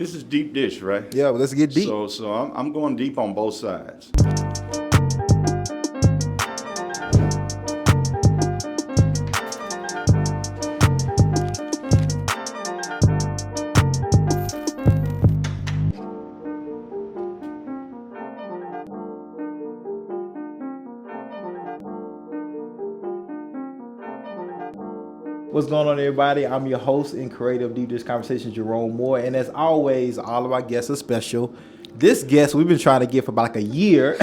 This is deep dish, right? Yeah, well, let's get deep. So I'm going deep on both sides. What's going on, everybody? I'm your host and creator of Deep Dish Conversations, Jerome Moore. And as always, all of our guests are special. This guest we've been trying to get for about like a year.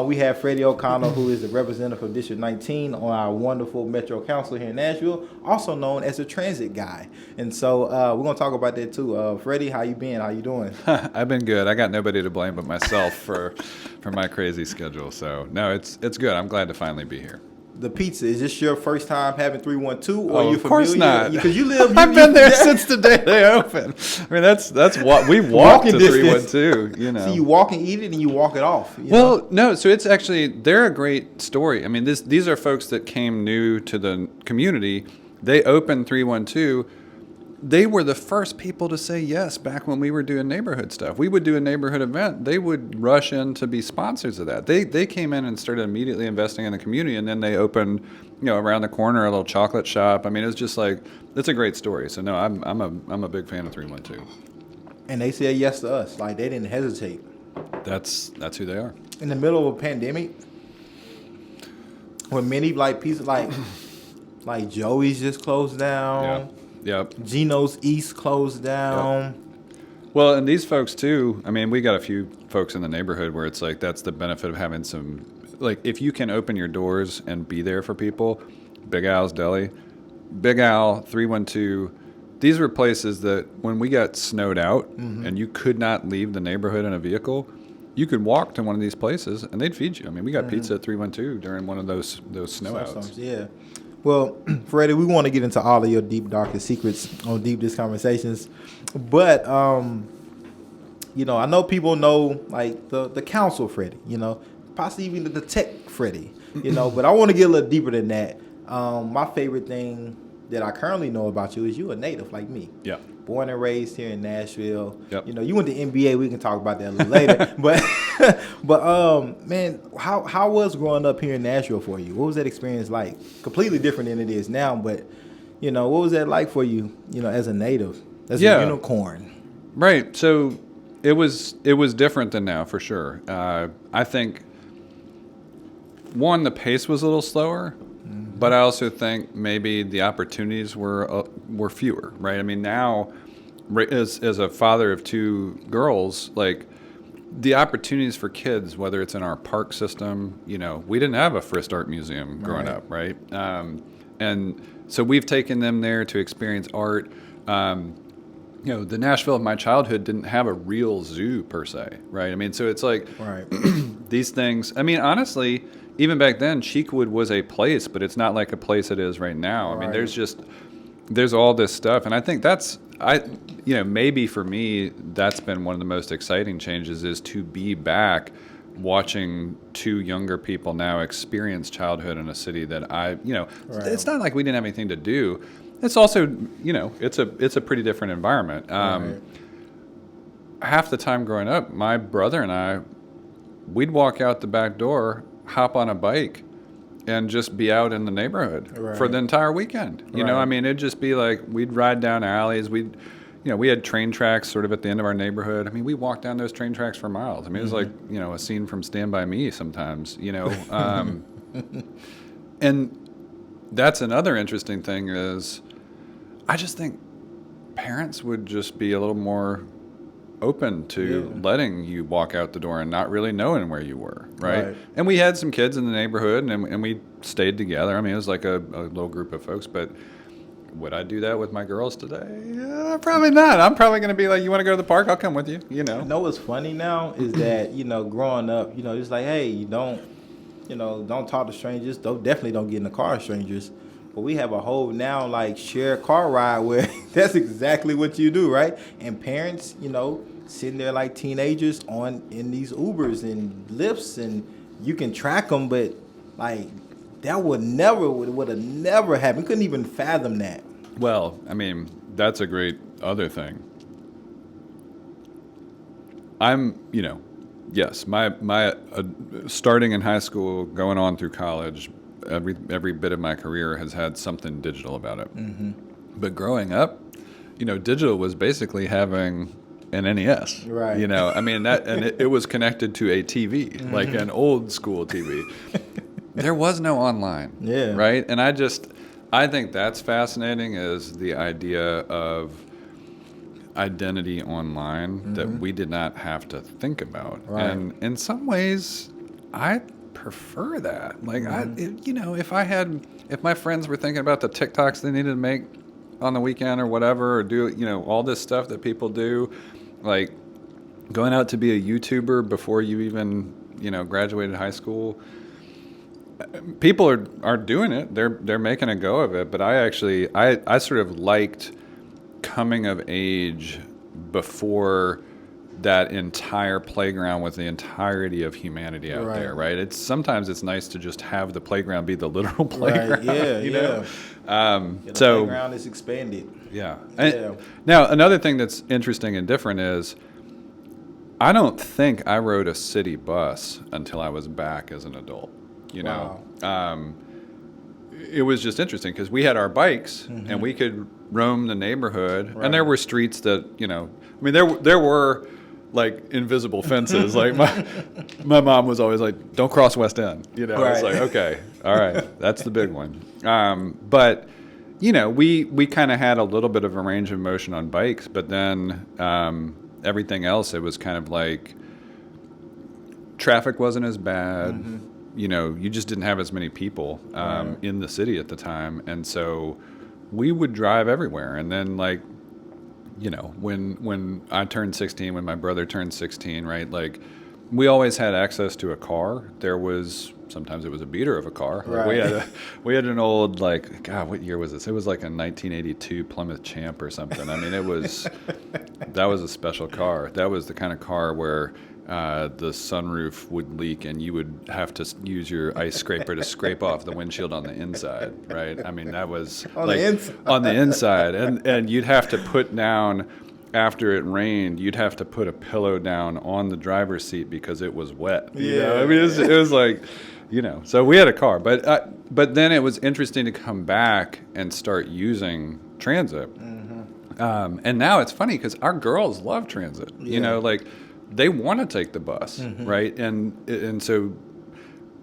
We have Freddie O'Connell, who is the representative for District 19 on our wonderful Metro Council here in Nashville, also known as the transit guy. And so we're going to talk about that too. Freddie, how you been? How you doing? I've been good. I got nobody to blame but myself for my crazy schedule. So, no, it's good. I'm glad to finally be here. The pizza, is this your first time having 312 or are you familiar? Of course not. Because you live. I've been there since the day they opened. I mean, that's what we walked to 312. You know, so you walk and eat it and you walk it off. Well, no. So it's actually they're a great story. I mean, these are folks that came new to the community. They opened 312. They were the first people to say yes back when we were doing neighborhood stuff. We would do a neighborhood event. They would rush in to be sponsors of that. They came in and started immediately investing in the community, and then they opened, around the corner a little chocolate shop. I mean, it's just like, it's a great story. So no, I'm a big fan of 312. And they said yes to us. Like, they didn't hesitate. That's who they are. In the middle of a pandemic, when many pieces like Joey's just closed down. Yeah. Yep. Geno's East closed down. Yep. Well, and these folks too, I mean, we got a few folks in the neighborhood where it's like that's the benefit of having some, like if you can open your doors and be there for people, Big Al's Deli, Big Al, 312, these were places that when we got snowed out and you could not leave the neighborhood in a vehicle, you could walk to one of these places and they'd feed you. I mean, we got pizza at 312 during one of those snow outs. Yeah. Well, Freddie, we want to get into all of your deep, darkest secrets on Deep Dish Conversations. But, I know people know, like, the council Freddie, possibly even the tech Freddie, but I want to get a little deeper than that. My favorite thing that I currently know about you is you a native like me. Yeah. Born and raised here in Nashville. Yep. You went to NBA. We can talk about that a little later. But man, how was growing up here in Nashville for you? What was that experience like? Completely different than it is now. But what was that like for you? As a native, as a unicorn. Right. So it was different than now for sure. I think one, the pace was a little slower. But I also think maybe the opportunities were fewer, right? I mean, now, as a father of two girls, like the opportunities for kids, whether it's in our park system, we didn't have a Frist Art Museum growing up, right? And so we've taken them there to experience art. The Nashville of my childhood didn't have a real zoo per se, right? I mean, so it's like these things. I mean, honestly, even back then, Cheekwood was a place, but it's not like a place it is right now. I mean, there's all this stuff. And I think maybe for me, that's been one of the most exciting changes is to be back watching two younger people now experience childhood in a city that it's not like we didn't have anything to do. It's also, it's a pretty different environment. Half the time growing up, my brother and I, we'd walk out the back door, hop on a bike and just be out in the neighborhood for the entire weekend. I mean, it'd just be like, we'd ride down alleys. We had train tracks sort of at the end of our neighborhood. I mean, we walked down those train tracks for miles. I mean, it was like, a scene from Stand By Me sometimes, and that's another interesting thing is I just think parents would just be a little more open to letting you walk out the door and not really knowing where you were, right? And we had some kids in the neighborhood, and we stayed together. I mean, it was like a little group of folks, but would I do that with my girls today? Yeah, probably not. I'm probably going to be like, you want to go to the park? I'll come with you, What's funny now is that, growing up, it's like, hey, don't talk to strangers. Definitely don't get in the car with strangers. But we have a whole now, shared car ride where that's exactly what you do, right? And parents, sitting there like teenagers in these Ubers and Lyfts, and you can track them, but that would have never happened. We couldn't even fathom that. Well, I mean, that's a great other thing. I'm, yes, my starting in high school, going on through college, every bit of my career has had something digital about it. Mm-hmm. But growing up, digital was basically having an NES. Right. It was connected to a TV, like an old school TV. There was no online. Yeah. Right? And I think that's fascinating, is the idea of identity online that we did not have to think about. Right. And in some ways, I prefer that. Like, if my friends were thinking about the TikToks they needed to make on the weekend or whatever, or do, all this stuff that people do, like going out to be a YouTuber before you even, graduated high school, people are doing it. They're making a go of it. But I sort of liked coming of age before that entire playground with the entirety of humanity out there, right? Sometimes it's nice to just have the playground be the literal playground. Right. Yeah, The so playground is expanded. Yeah. Now, another thing that's interesting and different is I don't think I rode a city bus until I was back as an adult. It was just interesting because we had our bikes and we could roam the neighborhood, and there were streets that, there were like invisible fences. Like my mom was always like, "Don't cross West End." It's like, okay, all right, that's the big one. But we kind of had a little bit of a range of motion on bikes, but then everything else, it was kind of like traffic wasn't as bad. You just didn't have as many people in the city at the time, and so we would drive everywhere. And then, like, when I turned 16, when my brother turned 16, right, like, we always had access to a car. Sometimes it was a beater of a car. Like, we had an old, like, God, what year was this? It was like a 1982 Plymouth Champ or something. I mean, that was a special car. That was the kind of car where the sunroof would leak and you would have to use your ice scraper to scrape off the windshield on the inside, right? I mean, that was on the inside. And you'd have to put down, after it rained, you'd have to put a pillow down on the driver's seat because it was wet. I mean, it was like, so we had a car. But then it was interesting to come back and start using transit. And now it's funny because our girls love transit. Like, they want to take the bus, right? And so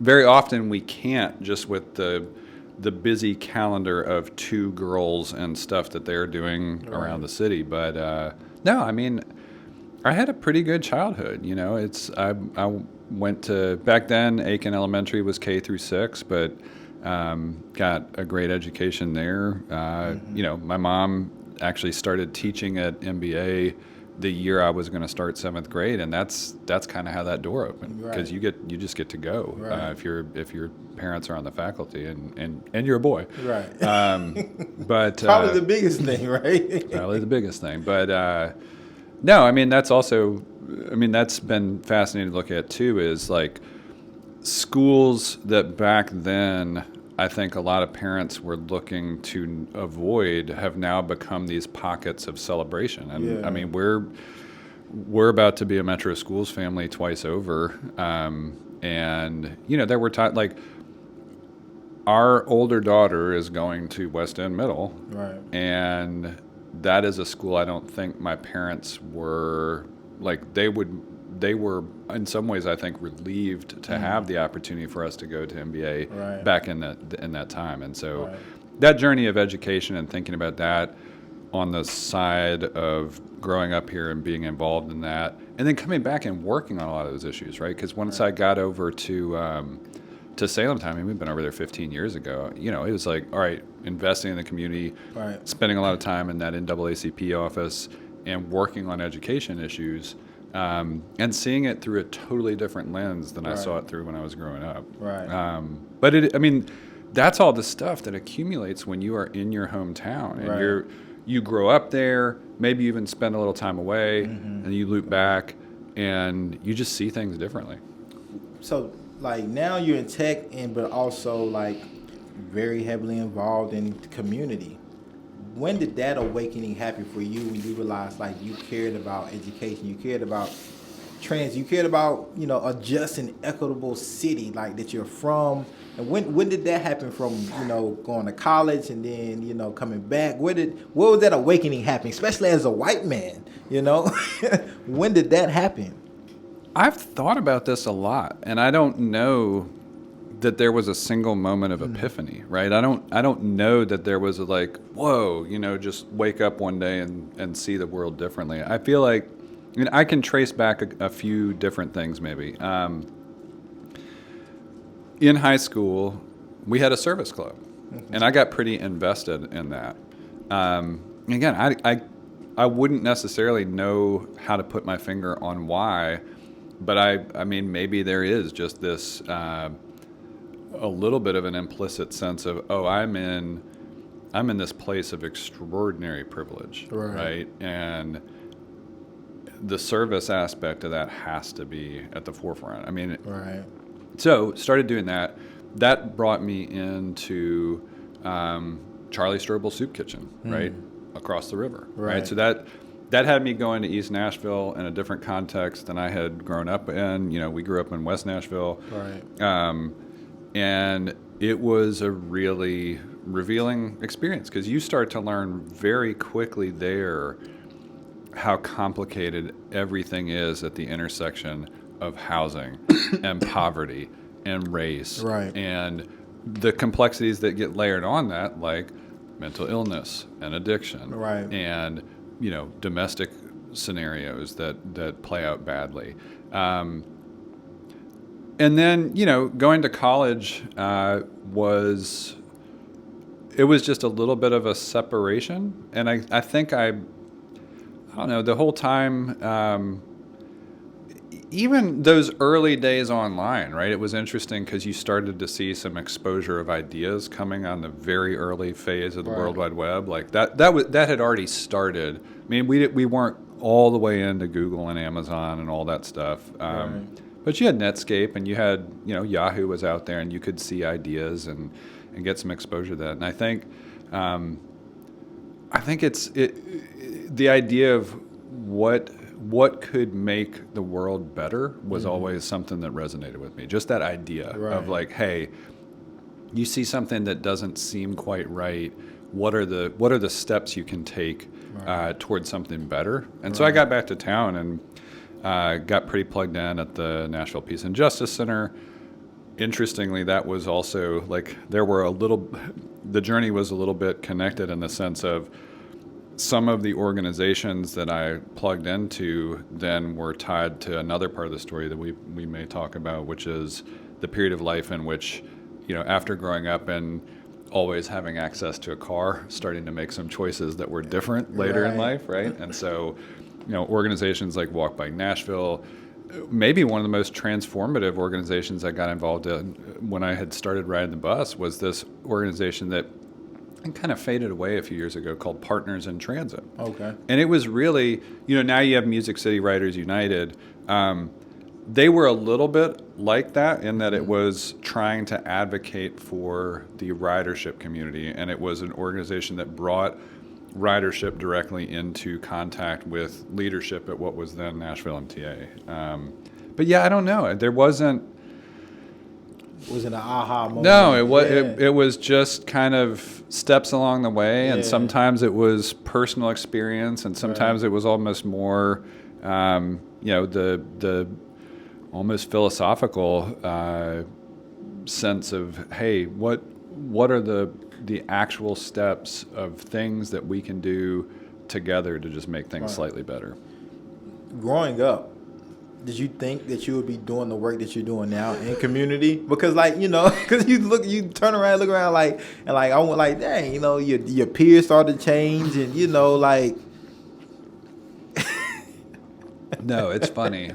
very often we can't, just with the busy calendar of 2 girls and stuff that they're doing around the city. But no, I mean, I had a pretty good childhood. I went to, back then, Aiken Elementary was K through 6, but got a great education there. My mom actually started teaching at MBA the year I was going to start 7th grade, and that's kind of how that door opened, because you just get to go if your parents are on the faculty and you're a boy, right? But probably the biggest thing, right? Probably the biggest thing, but no, I mean, that's been fascinating to look at too. Is like schools that back then, I think a lot of parents were looking to avoid, have now become these pockets of celebration. And I mean, we're about to be a Metro Schools family twice over. And, there were like, our older daughter is going to West End Middle. Right. And that is a school I don't think my parents were, like, they were in some ways, I think, relieved to have the opportunity for us to go to MBA back in that time. And so that journey of education and thinking about that on the side of growing up here and being involved in that, and then coming back and working on a lot of those issues, right? Because once I got over to Salem time, I mean, we've been over there 15 years ago, it was like, all right, investing in the community, spending a lot of time in that NAACP office and working on education issues. And seeing it through a totally different lens than I saw it through when I was growing up. Right. But that's all the stuff that accumulates when you are in your hometown and you grow up there, maybe you even spend a little time away, and you loop back and you just see things differently. So, like, now you're in tech, but also like very heavily involved in the community. When did that awakening happen for you when you realized, like, you cared about education, you cared about trans. You cared about, a just and equitable city, like that you're from. And when did that happen from, going to college and then, coming back? What was that awakening happen, especially as a white man, When did that happen? I've thought about this a lot, and I don't know that there was a single moment of epiphany, right? I don't know that there was a like, whoa, just wake up one day and see the world differently. I feel like, I can trace back a few different things maybe. In high school, we had a service club, and I got pretty invested in that. Again, I wouldn't necessarily know how to put my finger on why, but I mean, maybe there is just this a little bit of an implicit sense of, oh, I'm in this place of extraordinary privilege, right? And the service aspect of that has to be at the forefront. I mean, right. So started doing that. That brought me into Charlie Strobel's Soup Kitchen, right, across the river, right? So that had me going to East Nashville in a different context than I had grown up in. We grew up in West Nashville, right? And it was a really revealing experience because you start to learn very quickly there how complicated everything is at the intersection of housing and poverty and race, right? And the complexities that get layered on that, like mental illness and addiction, right? And domestic scenarios that play out badly. And then going to college was just a little bit of a separation, and I think I don't know, the whole time. Even those early days online, right? It was interesting because you started to see some exposure of ideas coming on the very early phase of the World Wide Web. Like that had already started. I mean, we weren't all the way into Google and Amazon and all that stuff. But you had Netscape and you had, Yahoo was out there and you could see ideas and get some exposure to that. And I think it's the idea of what could make the world better was always something that resonated with me. Just that idea of like, hey, you see something that doesn't seem quite right. What are the steps you can take towards something better? And so I got back to town and got pretty plugged in at the Nashville Peace and Justice Center. Interestingly, that was also like the journey was a little bit connected in the sense of some of the organizations that I plugged into then were tied to another part of the story that we may talk about, which is the period of life in which, after growing up and always having access to a car, starting to make some choices that were different later in life, right? And so, organizations like Walk Bike Nashville, maybe one of the most transformative organizations I got involved in when I had started riding the bus was this organization that kind of faded away a few years ago called Partners in Transit. Okay. And it was really, now you have Music City Riders United. They were a little bit like that in that it was trying to advocate for the ridership community. And it was an organization that brought ridership directly into contact with leadership at what was then Nashville MTA. But yeah, I don't know. There wasn't an aha moment. No, it was just kind of steps along the way, and sometimes it was personal experience, and sometimes it was almost more, the almost philosophical sense of, hey, what are the actual steps of things that we can do together to just make things slightly better? Growing up, did you think that you would be doing the work that you're doing now in community? Because because you turn around, look around, I went like, dang, your peers started to change, and like. No, it's funny.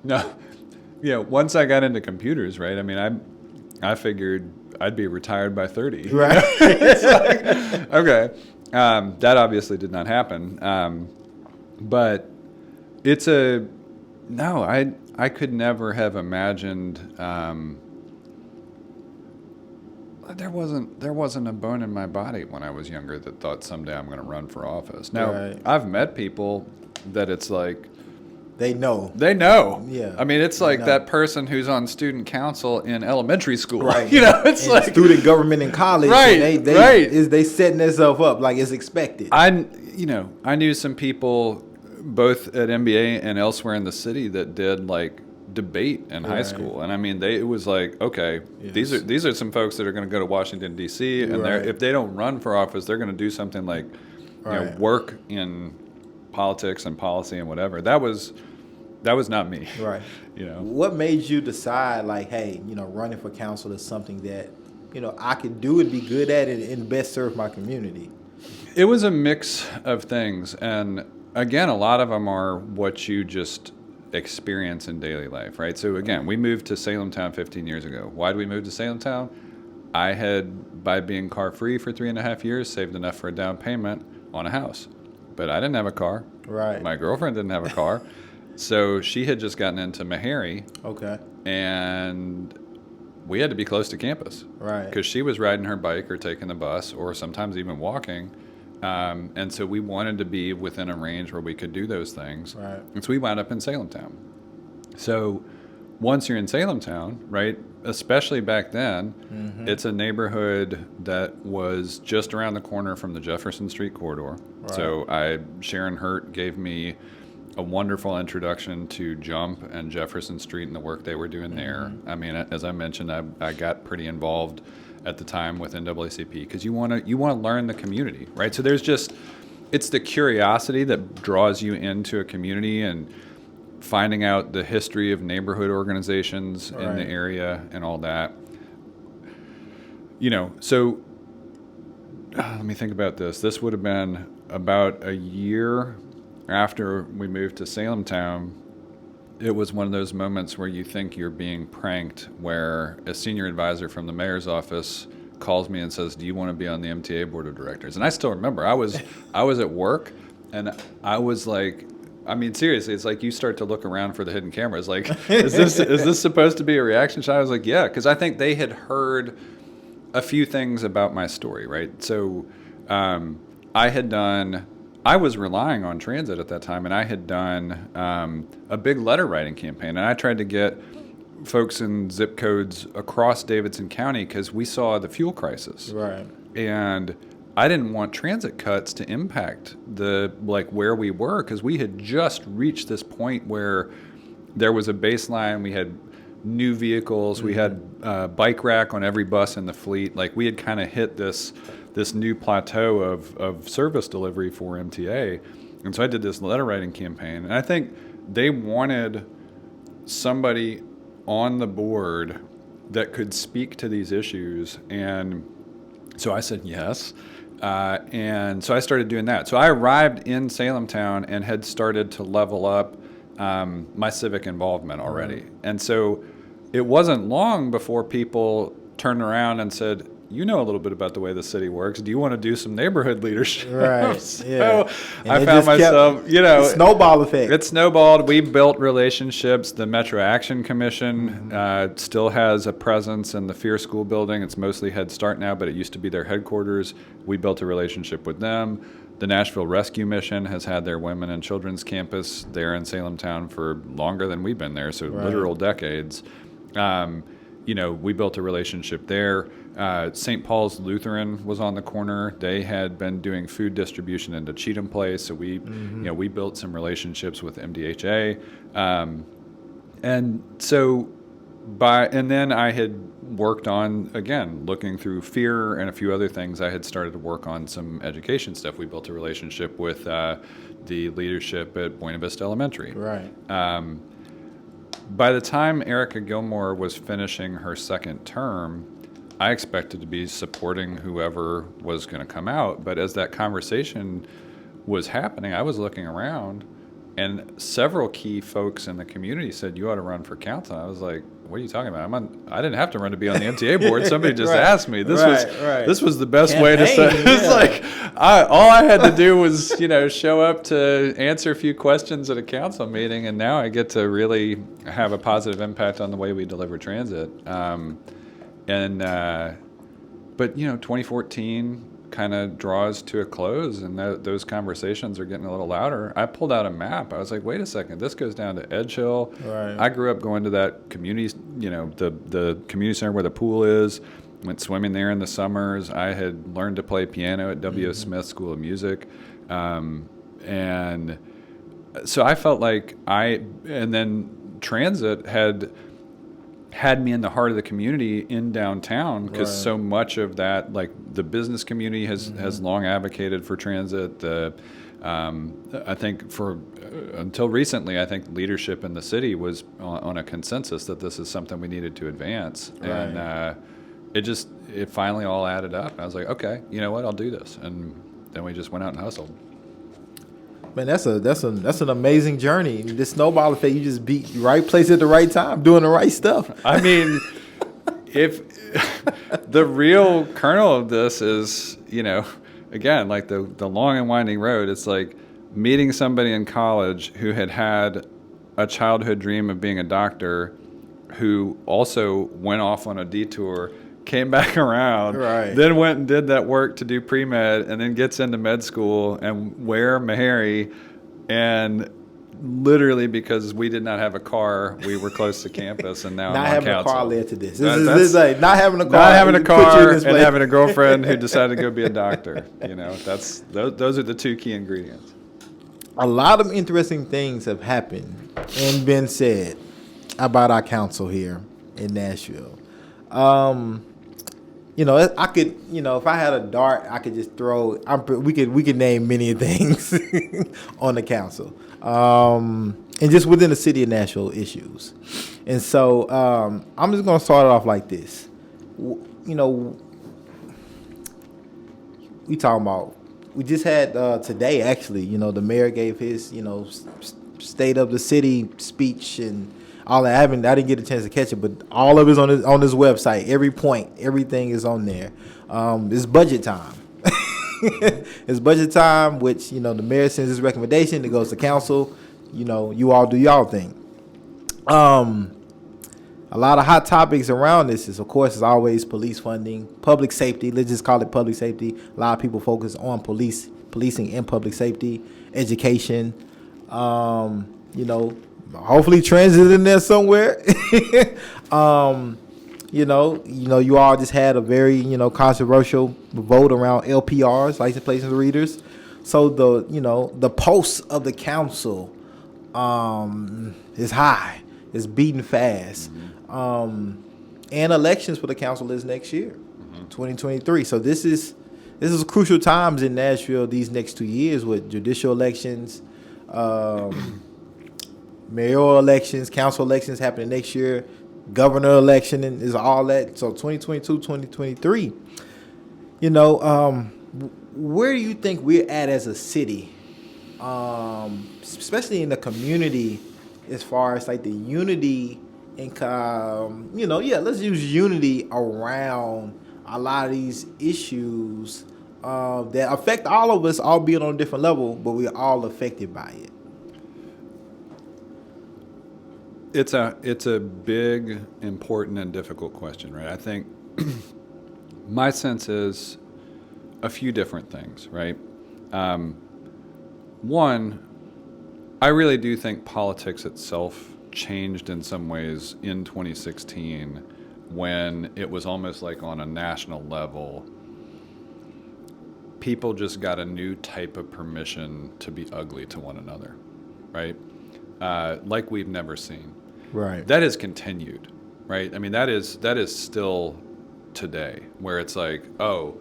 No, once I got into computers, right? I mean, I figured I'd be retired by 30. Right. It's like, okay, that obviously did not happen. But it's no, I could never have imagined. There wasn't a bone in my body when I was younger that thought someday I'm going to run for office. Now, I've met people that it's like, They know. They know. Yeah. I mean, it's They like know. that person who's on student council in elementary school. Right. It's and like student government in college. Right, And they right. They setting themselves up like it's expected. I knew some people both at MBA and elsewhere in the city that did like debate in high Right. school, and I mean, it was like, okay, Yes. these are some folks that are going to go to Washington D.C. and Right. if they don't run for office, they're going to do something like Right. work in politics and policy and whatever. That was not me. Right. What made you decide, like, hey, running for council is something that, I could do and be good at it and best serve my community? It was a mix of things. And again, a lot of them are what you just experience in daily life, right? So again, we moved to Salem Town 15 years ago. Why did we move to Salem Town? I had, by being car free for 3.5 years, saved enough for a down payment on a house. But I didn't have a car. Right. My girlfriend didn't have a car. So she had just gotten into Meharry. Okay. And we had to be close to campus. Right. Because she was riding her bike or taking the bus or sometimes even walking. And so we wanted to be within a range where we could do those things. Right. And so we wound up in Salem Town. So once you're in Salem Town, right, especially back then, it's a neighborhood that was just around the corner from the Jefferson Street corridor. Right. So Sharon Hurt gave me a wonderful introduction to Jump and Jefferson Street and the work they were doing there. I mean, as I mentioned, I got pretty involved at the time with NAACP because you want to learn the community, right? So it's the curiosity that draws you into a community and finding out the history of neighborhood organizations in the area and all that. So let me think about this. This would have been about a year after we moved to Salem Town. It was one of those moments where you think you're being pranked, where a senior advisor from the mayor's office calls me and says, "Do you want to be on the MTA board of directors?" And I still remember I was at work, and I was like, I mean, seriously, it's like you start to look around for the hidden cameras. Like, is this supposed to be a reaction shot? I was like, yeah, because I think they had heard a few things about my story, right? So I was relying on transit at that time, and I had done a big letter writing campaign, and I tried to get folks in zip codes across Davidson County because we saw the fuel crisis. Right. And I didn't want transit cuts to impact where we were, because we had just reached this point where there was a baseline. We had new vehicles. We had a bike rack on every bus in the fleet. Like, we had kind of hit this new plateau of service delivery for MTA. And so I did this letter writing campaign. And I think they wanted somebody on the board that could speak to these issues. And so I said yes. And so I started doing that. So I arrived in Salem Town and had started to level up my civic involvement already. And so it wasn't long before people turned around and said, "You know a little bit about the way the city works. Do you want to do some neighborhood leadership?" Right. So Yeah. I found myself, snowball effect. it snowballed. We built relationships. The Metro Action Commission still has a presence in the Fear School building. It's mostly Head Start now, but it used to be their headquarters. We built a relationship with them. The Nashville Rescue Mission has had their women and children's campus there in Salem Town for longer than we've been there, so literal decades. We built a relationship there. St. Paul's Lutheran was on the corner. They had been doing food distribution into Cheatham Place, so we built some relationships with MDHA, and then I had worked on, again, looking through fear and a few other things. I had started to work on some education stuff. We built a relationship with the leadership at Buena Vista Elementary. Right. By the time Erica Gilmore was finishing her second term, I expected to be supporting whoever was going to come out. But as that conversation was happening, I was looking around, and several key folks in the community said, "You ought to run for council." I was like, "What are you talking about? I didn't have to run to be on the MTA board. Somebody just asked me." This was the best way to say. It's like all I had to do was show up to answer a few questions at a council meeting, and now I get to really have a positive impact on the way we deliver transit. But 2014, kind of draws to a close and those conversations are getting a little louder, I pulled out a map. I was like, wait a second, this goes down to Edge Hill. Right. I grew up going to that community, the community center where the pool is, went swimming there in the summers. I had learned to play piano at W.O. Smith School of Music. And so I felt like and then transit had me in the heart of the community in downtown, because so much of that, like the business community has long advocated for transit. I think until recently, I think leadership in the city was on a consensus that this is something we needed to advance. Right. And it finally all added up. I was like, okay, you know what, I'll do this. And then we just went out and hustled. Man, that's an amazing journey. This snowball effect, you just be right place at the right time, doing the right stuff. I mean, if the real kernel of this is, again, like the long and winding road, it's like meeting somebody in college who had a childhood dream of being a doctor, who also went off on a detour, came back around, then went and did that work to do pre-med, and then gets into med school and wear Meharry, and literally because we did not have a car, we were close to campus, and now I'm on council. Not having a car led to this. This is like not having a car and having a girlfriend who decided to go be a doctor. Those are the two key ingredients. A lot of interesting things have happened and been said about our council here in Nashville. I could, if I had a dart, I could just throw. We could name many things on the council, and just within the city of Nashville issues. And so I'm just gonna start it off like this. We talking about. We just had today actually. The mayor gave his state of the city speech and all that. I didn't get a chance to catch it, but all of it's on his website. Every point, everything is on there. It's budget time. It's budget time, which the mayor sends his recommendation. It goes to council. You all do y'all thing. A lot of hot topics around this is, of course, as always, police funding, public safety. Let's just call it public safety. A lot of people focus on policing and public safety, education. Hopefully transit in there somewhere. You all just had a very, controversial vote around LPRs, license plates and readers. So the pulse of the council is high. It's beating fast. And elections for the council is next year, 2023. So this is crucial times in Nashville these next 2 years with judicial elections, mayoral elections, council elections happening next year, governor election, and is all that. So 2022, 2023, where do you think we're at as a city, especially in the community, as far as like the unity and, let's use unity around a lot of these issues that affect all of us, albeit on a different level, but we're all affected by it. It's a big, important, and difficult question, right? I think my sense is a few different things, right? One, I really do think politics itself changed in some ways in 2016 when it was almost like on a national level, people just got a new type of permission to be ugly to one another, right? Like we've never seen. Right. That has continued, right? I mean, that is still today, where it's like, oh,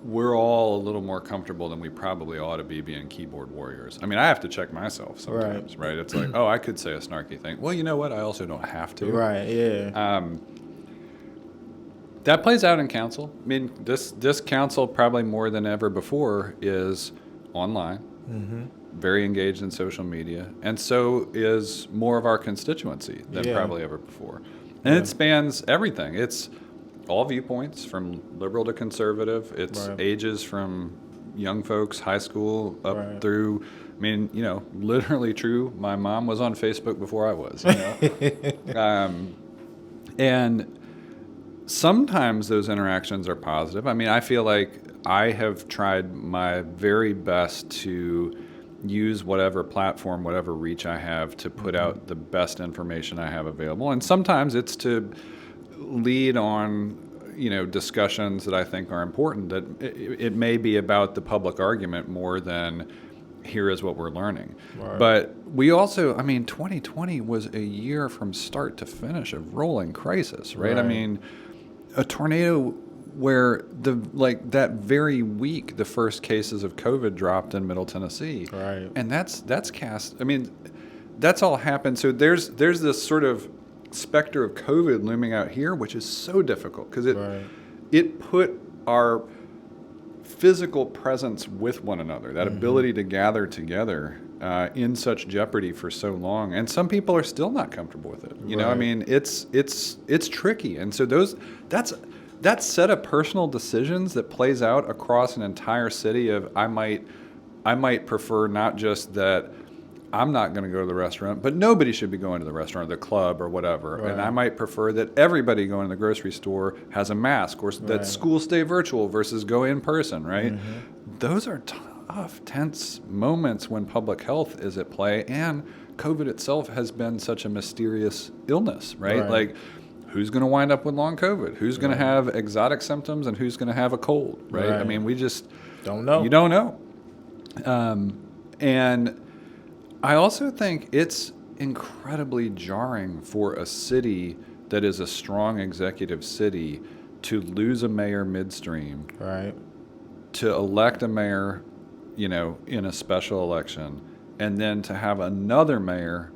we're all a little more comfortable than we probably ought to be being keyboard warriors. I mean, I have to check myself sometimes, right? It's like, oh, I could say a snarky thing. Well, you know what? I also don't have to. Right, yeah. That plays out in council. I mean, this council, probably more than ever before, is online. Mm-hmm. Very engaged in social media, and so is more of our constituency than probably ever before. And it spans everything. It's all viewpoints, from liberal to conservative. It's ages from young folks, high school, up through, I mean, literally true. My mom was on Facebook before I was, and sometimes those interactions are positive. I mean, I feel like I have tried my very best to use whatever platform, whatever reach I have to put out the best information I have available. And sometimes it's to lead on, discussions that I think are important, that it may be about the public argument more than here is what we're learning. Right. But we also, 2020 was a year from start to finish of rolling crisis, right? Right. A tornado where that very week the first cases of COVID dropped in Middle Tennessee, Right. and that's cast. That's all happened. So there's this sort of specter of COVID looming out here, which is so difficult because it put our physical presence with one another, that ability to gather together, in such jeopardy for so long, and some people are still not comfortable with it. It's tricky, and so that set of personal decisions that plays out across an entire city of I might prefer not just that I'm not going to go to the restaurant, but nobody should be going to the restaurant or the club or whatever. Right. And I might prefer that everybody going to the grocery store has a mask, or that school stay virtual versus go in person, right? Mm-hmm. Those are tough, tense moments when public health is at play, and COVID itself has been such a mysterious illness, right? Like, who's going to wind up with long COVID? Who's going to have exotic symptoms, and who's going to have a cold, right? We just don't know. You don't know. And I also think it's incredibly jarring for a city that is a strong executive city to lose a mayor midstream, right? To elect a mayor, in a special election, and then to have another mayor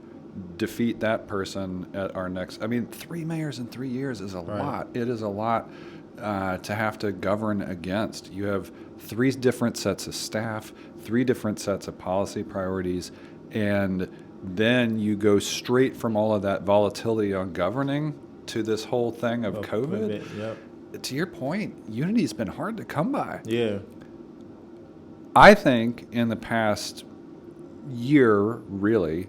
defeat that person at our next. 3 mayors in 3 years is a lot. It is a lot to have to govern against. You have 3 different sets of staff, 3 different sets of policy priorities, and then you go straight from all of that volatility on governing to this whole thing of COVID. Yep. To your point, unity's been hard to come by. Yeah. I think in the past year, really,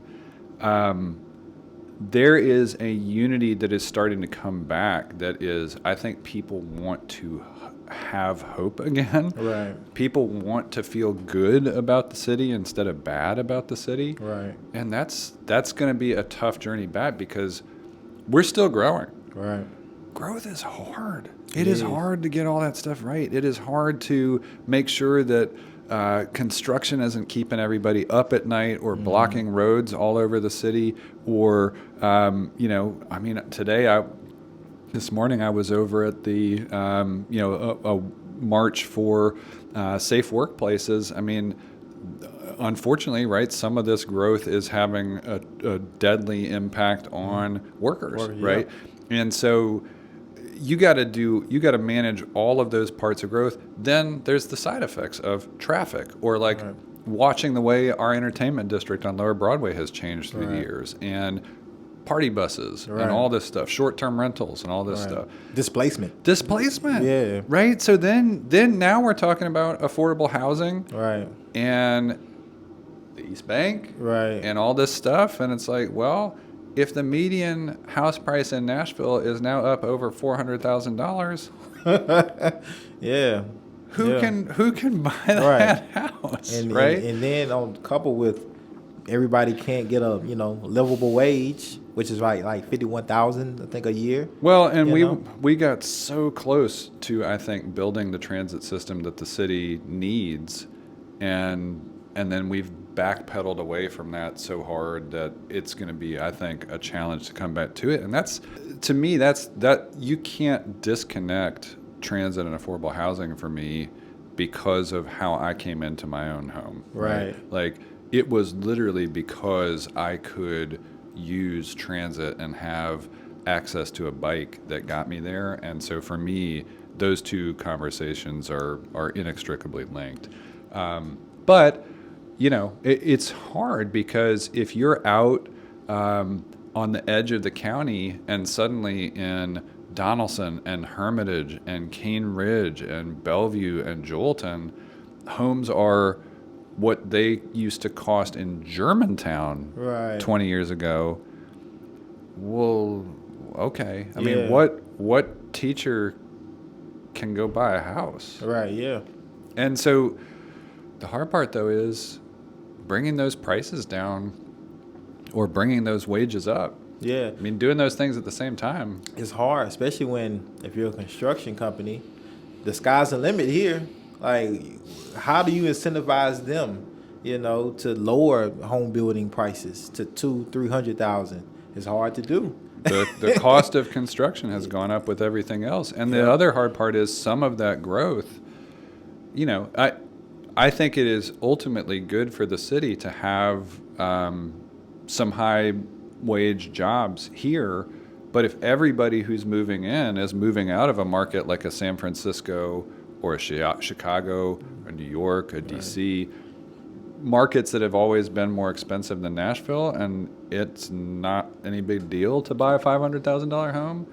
there is a unity that is starting to come back that is, I think people want to have hope again. Right. People want to feel good about the city instead of bad about the city. Right. And that's going to be a tough journey back because we're still growing. Right. Growth is hard. It is hard to get all that stuff right. It is hard to make sure that construction isn't keeping everybody up at night or blocking roads all over the city, or this morning I was over at the a march for safe workplaces. Unfortunately, right, some of this growth is having a deadly impact on workers, right? And so you got to manage all of those parts of growth. Then there's the side effects of traffic, or watching the way our entertainment district on Lower Broadway has changed through the years, and party buses and all this stuff, short-term rentals and all this stuff. Displacement. Yeah. Right? So then now we're talking about affordable housing. Right. And the East Bank. Right. And all this stuff. And it's like, well, if the median house price in Nashville is now up over $400,000, who can buy that house, right? And then on coupled with everybody can't get a livable wage, which is like $51,000 I think a year. Well, and we got so close to, I think, building the transit system that the city needs, and then we've backpedaled away from that so hard that it's going to be, I think, a challenge to come back to it. And that's, to me, that you can't disconnect transit and affordable housing for me because of how I came into my own home. Right. Like, it was literally because I could use transit and have access to a bike that got me there. And so for me, those two conversations are inextricably linked. But it's hard because if you're out on the edge of the county and suddenly in Donaldson and Hermitage and Cane Ridge and Bellevue and Joelton, homes are what they used to cost in Germantown 20 years ago. Well, okay. I mean, what teacher can go buy a house? Right, yeah. And so the hard part, though, is bringing those prices down or bringing those wages up. Yeah. I mean, doing those things at the same time. It's hard, especially if you're a construction company. The sky's the limit here. Like, how do you incentivize them, to lower home building prices to $200,000-$300,000? It's hard to do. The cost of construction has gone up with everything else. And the other hard part is some of that growth, I think it is ultimately good for the city to have some high wage jobs here. But if everybody who's moving in is moving out of a market like a San Francisco or a Chicago or New York or DC, markets that have always been more expensive than Nashville, and it's not any big deal to buy a $500,000 home,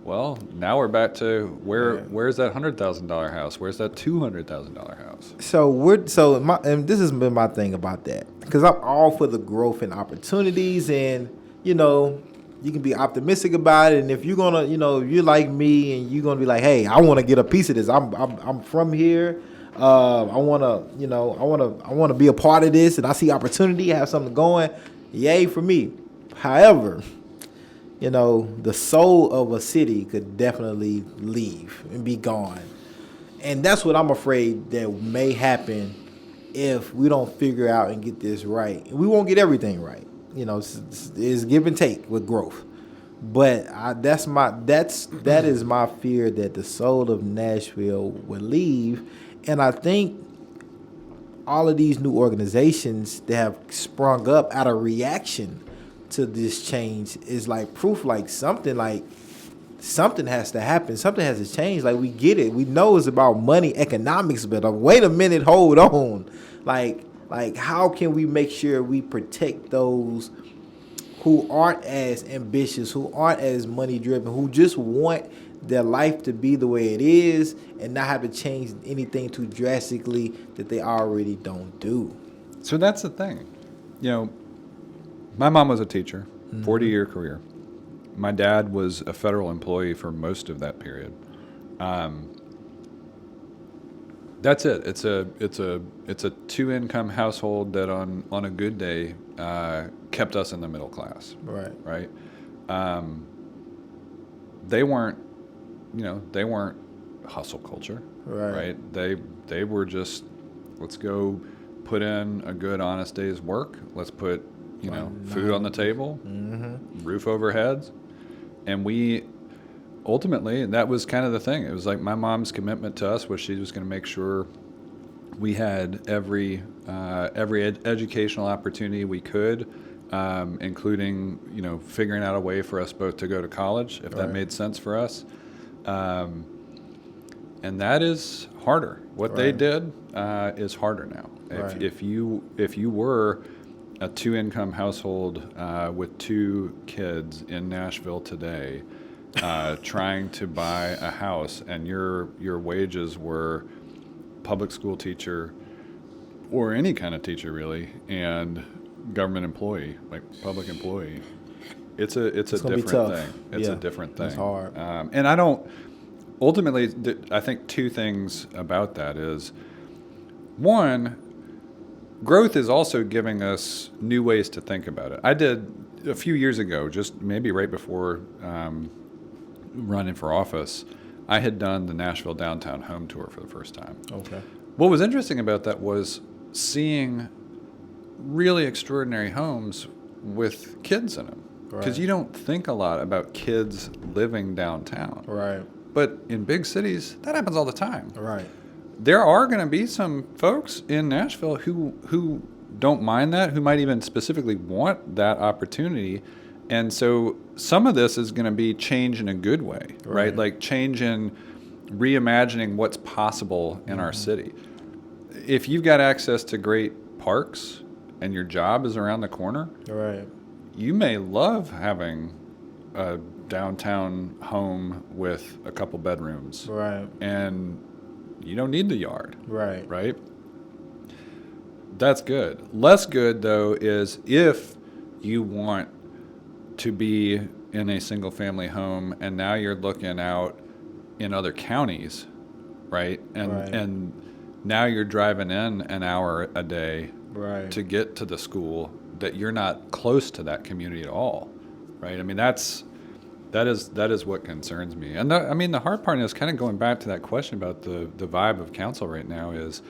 well, now we're back to where's that $100,000 house? Where's that $200,000 house? And this has been my thing about that, because I'm all for the growth and opportunities, and you can be optimistic about it. And if you're gonna, if you're like me and you're gonna be like, hey, I want to get a piece of this. I'm from here. I wanna be a part of this, and I see opportunity, have something going. Yay for me. However, the soul of a city could definitely leave and be gone. And that's what I'm afraid that may happen if we don't figure out and get this right. And we won't get everything right. It's give and take with growth. But that is my fear, that the soul of Nashville will leave. And I think all of these new organizations that have sprung up out of reaction to this change is like proof, like something has to happen. Something has to change. Like, we get it. We know it's about money, economics, but wait a minute, hold on. Like how can we make sure we protect those who aren't as ambitious, who aren't as money driven, who just want their life to be the way it is and not have to change anything too drastically that they already don't do? So that's the thing. My mom was a teacher, 40-year career. My dad was a federal employee for most of that period. That's it. It's a two-income household that on a good day kept us in the middle class. Right. They weren't hustle culture. Right. They were just, let's go put in a good, honest day's work. Let's put food on the table, roof over heads, and we. Ultimately, that was kind of the thing. It was like my mom's commitment to us was she was going to make sure we had every educational opportunity we could, including figuring out a way for us both to go to college if that made sense for us, and that is harder. What they did is harder now. If you were a two-income household with two kids in Nashville today, trying to buy a house, and your wages were public school teacher or any kind of teacher really, and government employee, like public employee, it's a different thing. It's a different thing. It's hard. And I don't. Ultimately, I think two things about that is, one, growth is also giving us new ways to think about it. I did a few years ago, just maybe right before running for office, I had done the Nashville downtown home tour for the first time. Okay. What was interesting about that was seeing really extraordinary homes with kids in them. Because you don't think a lot about kids living downtown. Right. But in big cities, that happens all the time. Right. There are going to be some folks in Nashville who don't mind that, who might even specifically want that opportunity. And so some of this is going to be change in a good way, right? Like change in reimagining what's possible in our city. If you've got access to great parks and your job is around the corner, you may love having a downtown home with a couple bedrooms. And you don't need the yard. Right? That's good. Less good, though, is if you want to be in a single family home and now you're looking out in other counties, right? And now you're driving in an hour a day Right. to get to the school that you're not close to that community at all, right? I mean, that is what concerns me. And the hard part is kind of going back to that question about the vibe of council right now is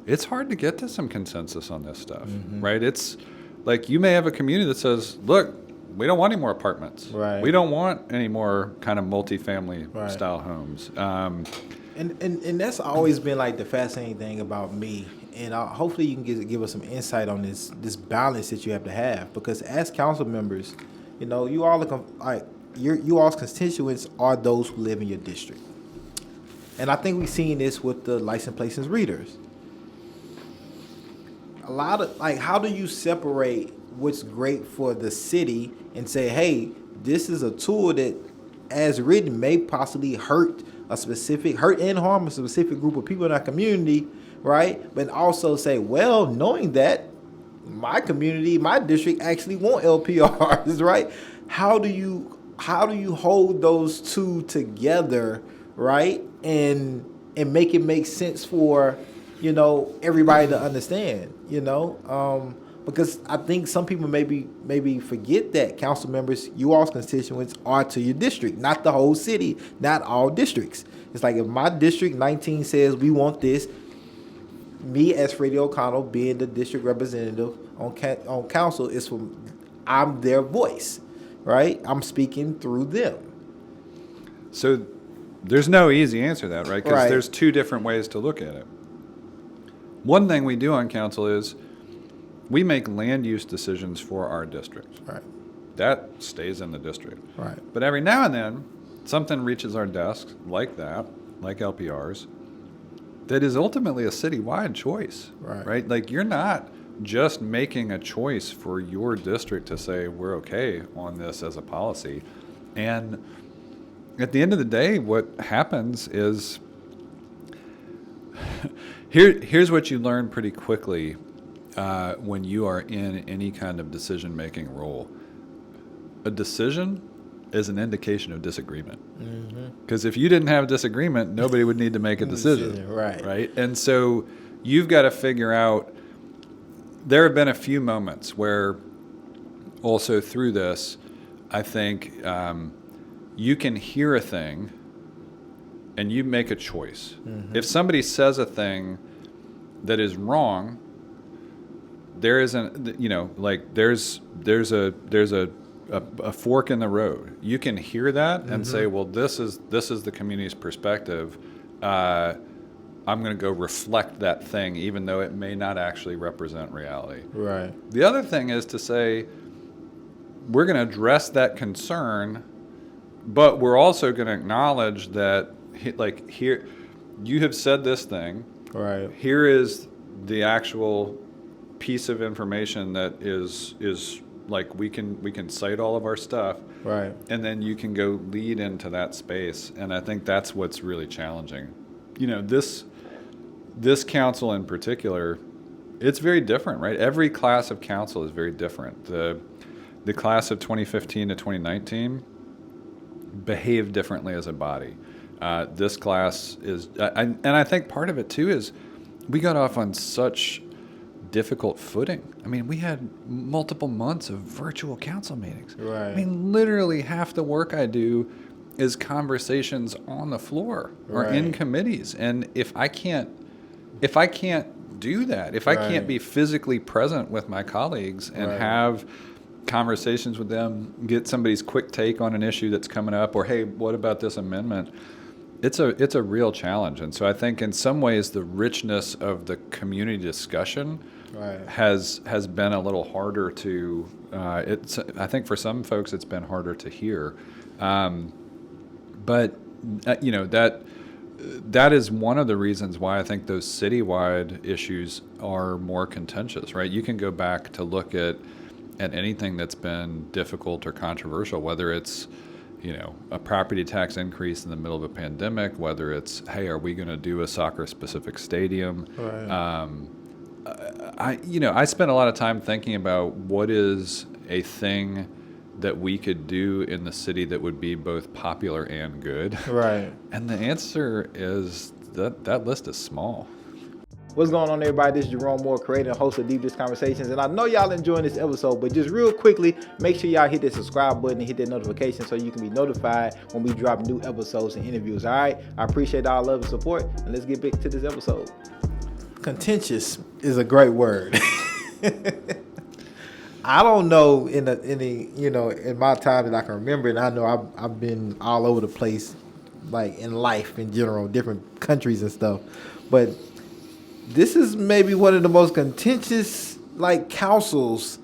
it's hard to get to some consensus on this stuff, right? It's like you may have a community that says, look, we don't want any more apartments. Right. We don't want any more kind of multifamily Right. style homes. And that's always been like the fascinating thing about me. And hopefully you can give us some insight on this balance that you have to have, because as council members, you know, you all are like you all's constituents are those who live in your district. And I think we've seen this with the license plates and readers. A lot of like, how do you separate what's great for the city and say, hey, this is a tool that, as written, may possibly hurt and harm a specific group of people in our community, right? But also say, well, knowing that my community, my district actually want LPRs, right? How do you hold those two together, right? And make it make sense for, you know, everybody to understand, you know? Because I think some people maybe forget that council members, you all's constituents, are to your district, not the whole city, not all districts. It's like if my district 19 says we want this, me as Freddie O'Connell being the district representative on council I'm their voice, right? I'm speaking through them. So there's no easy answer to that, right? Because Right. there's two different ways to look at it. One thing we do on council is we make land use decisions for our district. Right. That stays in the district. Right. But every now and then, something reaches our desk like that, like LPRs, that is ultimately a citywide choice. Right. Like you're not just making a choice for your district to say we're okay on this as a policy. And at the end of the day, what happens is here's what you learn pretty quickly when you are in any kind of decision-making role. A decision is an indication of disagreement. Because if you didn't have a disagreement, nobody would need to make a decision. Right? And so you've got to figure out, there have been a few moments where also through this, I think you can hear a thing and you make a choice. If somebody says a thing that is wrong, there isn't, you know, like there's a fork in the road. You can hear that and say, well, this is the community's perspective. I'm going to go reflect that thing, even though it may not actually represent reality. Right. The other thing is to say, we're going to address that concern, but we're also going to acknowledge that, like, here, you have said this thing. Right. Here is the actual piece of information that is like we can cite all of our stuff. Right. And then you can go lead into that space. And I think that's what's really challenging. You know, this council in particular, it's very different, right? Every class of council is very different. The class of 2015 to 2019 behaved differently as a body. This class is, and I think part of it too is we got off on such difficult footing. I mean, we had multiple months of virtual council meetings. Right. I mean, literally half the work I do is conversations on the floor or in committees. And if I can't do that, if I can't be physically present with my colleagues and have conversations with them, get somebody's quick take on an issue that's coming up, or hey, what about this amendment? It's a real challenge. And so I think in some ways the richness of the community discussion has been a little harder to, I think for some folks it's been harder to hear. But you know, that is one of the reasons why I think those citywide issues are more contentious, right? You can go back to look at anything that's been difficult or controversial, whether it's, you know, a property tax increase in the middle of a pandemic, whether it's, hey, are we going to do a soccer-specific stadium? I spent a lot of time thinking about what is a thing that we could do in the city that would be both popular and good. Right. And the answer is that list is small. What's going on, everybody? This is Jerome Moore, creator and host of Deep Dish Conversations. And I know y'all enjoying this episode, but just real quickly, make sure y'all hit that subscribe button and hit that notification so you can be notified when we drop new episodes and interviews. All right? I appreciate all love and support. And let's get back to this episode. Contentious is a great word. I don't know in my time that I can remember, and I know I've been all over the place, like in life in general, different countries and stuff, but this is maybe one of the most contentious like councils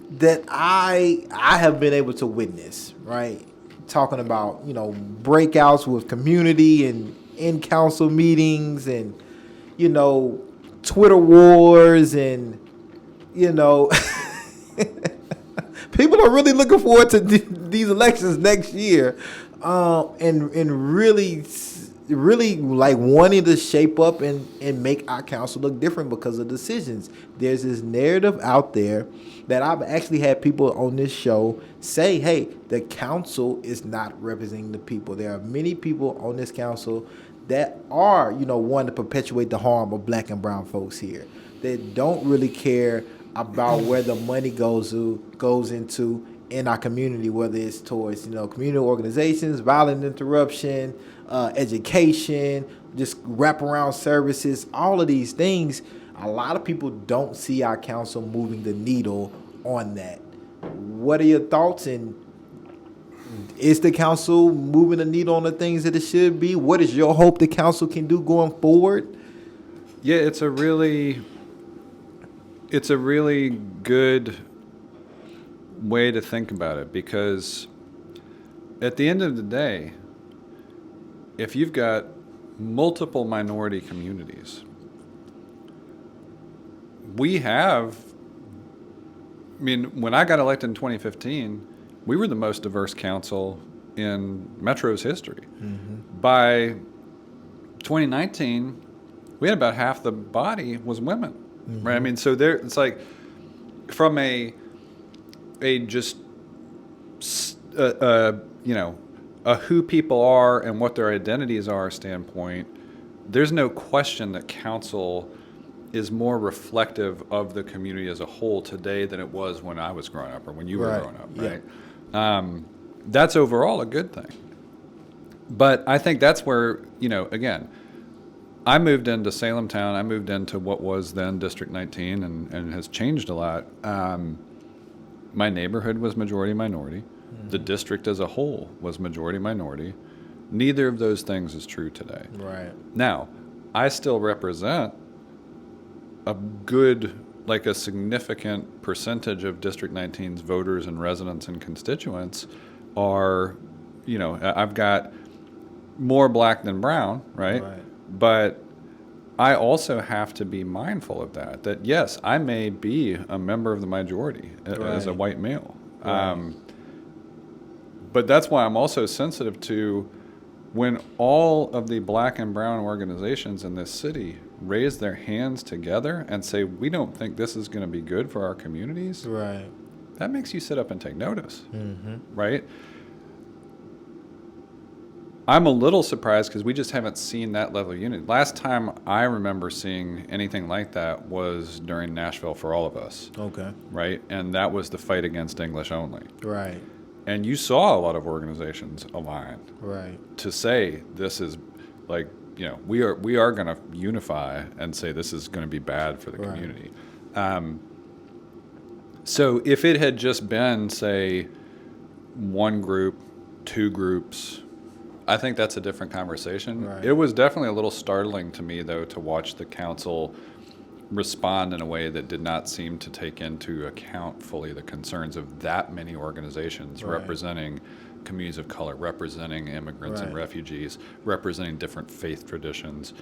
that I have been able to witness, right? Talking about, breakouts with community and in council meetings and, Twitter wars and, people are really looking forward to these elections next year, and really like wanting to shape up and make our council look different because of decisions. There's this narrative out there that I've actually had people on this show say, hey, the council is not representing the people. There are many people on this council that are, wanting to perpetuate the harm of black and brown folks here. They don't really care about where the money goes into in our community, whether it's towards, community organizations, violent interruption, education, just wraparound services, all of these things. A lot of people don't see our council moving the needle on that. What are your thoughts? And is the council moving the needle on the things that it should be? What is your hope the council can do going forward? Yeah, it's a really good way to think about it, because at the end of the day, if you've got multiple minority communities, when I got elected in 2015, we were the most diverse council in Metro's history. Mm-hmm. By 2019, we had about half the body was women. Mm-hmm. Right? So it's like from a who people are and what their identities are standpoint, there's no question that council is more reflective of the community as a whole today than it was when I was growing up or when you were growing up, right? Yeah. That's overall a good thing. But I think that's where, again, I moved into Salem town. I moved into what was then District 19 and has changed a lot. My neighborhood was majority minority. Mm-hmm. The district as a whole was majority minority. Neither of those things is true today. Right. Now, I still represent a significant percentage of District 19's voters and residents and constituents are, I've got more black than brown, right? But I also have to be mindful of that yes, I may be a member of the majority as a white male. Right. But that's why I'm also sensitive to when all of the black and brown organizations in this city raise their hands together and say, we don't think this is going to be good for our communities. Right. That makes you sit up and take notice. Mm-hmm. Right? I'm a little surprised because we just haven't seen that level of unity. Last time I remember seeing anything like that was during Nashville for All of Us. Okay. Right? And that was the fight against English only. Right. And you saw a lot of organizations align. Right. To say this is like, we are going to unify and say this is going to be bad for the community. So if it had just been, say, one group, two groups, I think that's a different conversation. Right. It was definitely a little startling to me, though, to watch the council respond in a way that did not seem to take into account fully the concerns of that many organizations representing communities of color, representing immigrants and refugees, representing different faith traditions,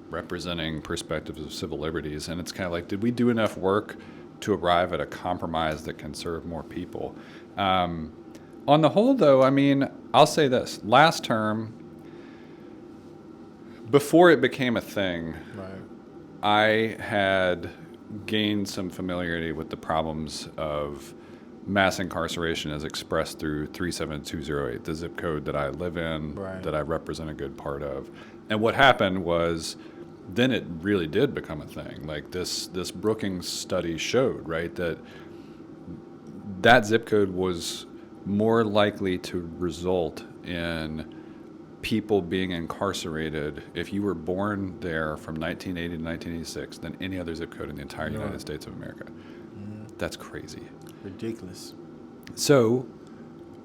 representing perspectives of civil liberties. And it's kind of like, did we do enough work to arrive at a compromise that can serve more people? On the whole, though, I'll say this. Last term, before it became a thing, I had gained some familiarity with the problems of mass incarceration is expressed through 37208, the zip code that I live in, Right. that I represent a good part of. And what happened was, then it really did become a thing. Like this Brookings study showed, right, that zip code was more likely to result in people being incarcerated if you were born there from 1980 to 1986 than any other zip code in the entire United States of America. That's crazy. Ridiculous. So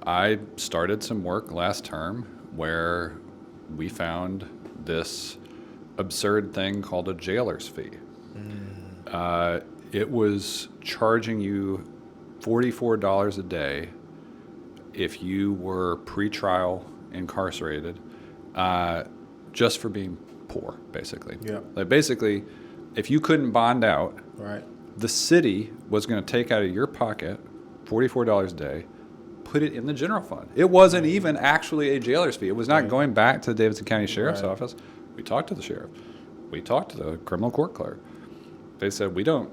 I started some work last term where we found this absurd thing called a jailer's fee. It was charging you $44 a day if you were pretrial incarcerated, just for being poor, basically. Yeah. Like basically, if you couldn't bond out, Right. the city was going to take out of your pocket $44 a day, put it in the general fund. It wasn't even actually a jailer's fee. It was not going back to the Davidson County Sheriff's Right. Office. We talked to the sheriff. We talked to the criminal court clerk. They said, we don't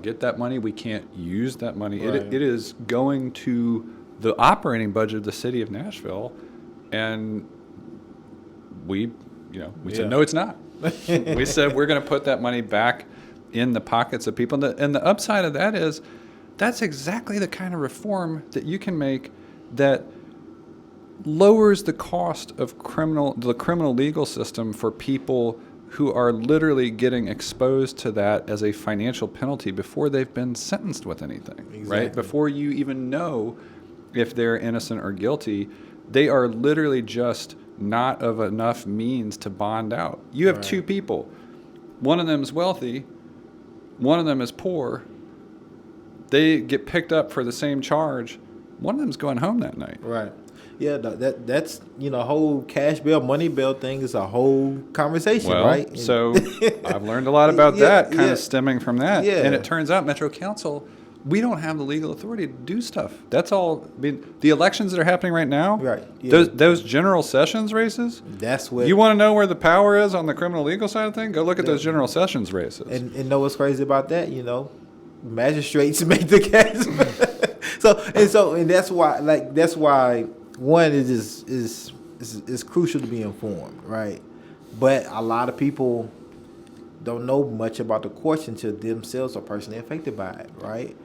get that money. We can't use that money. Right. It is going to the operating budget of the city of Nashville. And we said, no, it's not. We said, we're going to put that money back in the pockets of people. And the upside of that is that's exactly the kind of reform that you can make that lowers the cost of the criminal legal system for people who are literally getting exposed to that as a financial penalty before they've been sentenced with anything, right? Exactly. Before you even know if they're innocent or guilty, they are literally just not of enough means to bond out. You have two people. One of them is wealthy. One of them is poor. They get picked up for the same charge. One of them's going home that night. Right. Yeah, that's whole cash bail, money bail thing is a whole conversation, Well, right? so I've learned a lot about that, kind yeah. of stemming from that. Yeah. And it turns out Metro Council, we don't have the legal authority to do stuff. That's all. I mean, the elections that are happening right now, Right, yeah. those general sessions races, That's what you want to know where the power is on the criminal legal side of things? Go look at those general sessions races. and know what's crazy about that, magistrates make the case. and that's why one is crucial to be informed, right? But a lot of people don't know much about the courts until themselves are personally affected by it, right?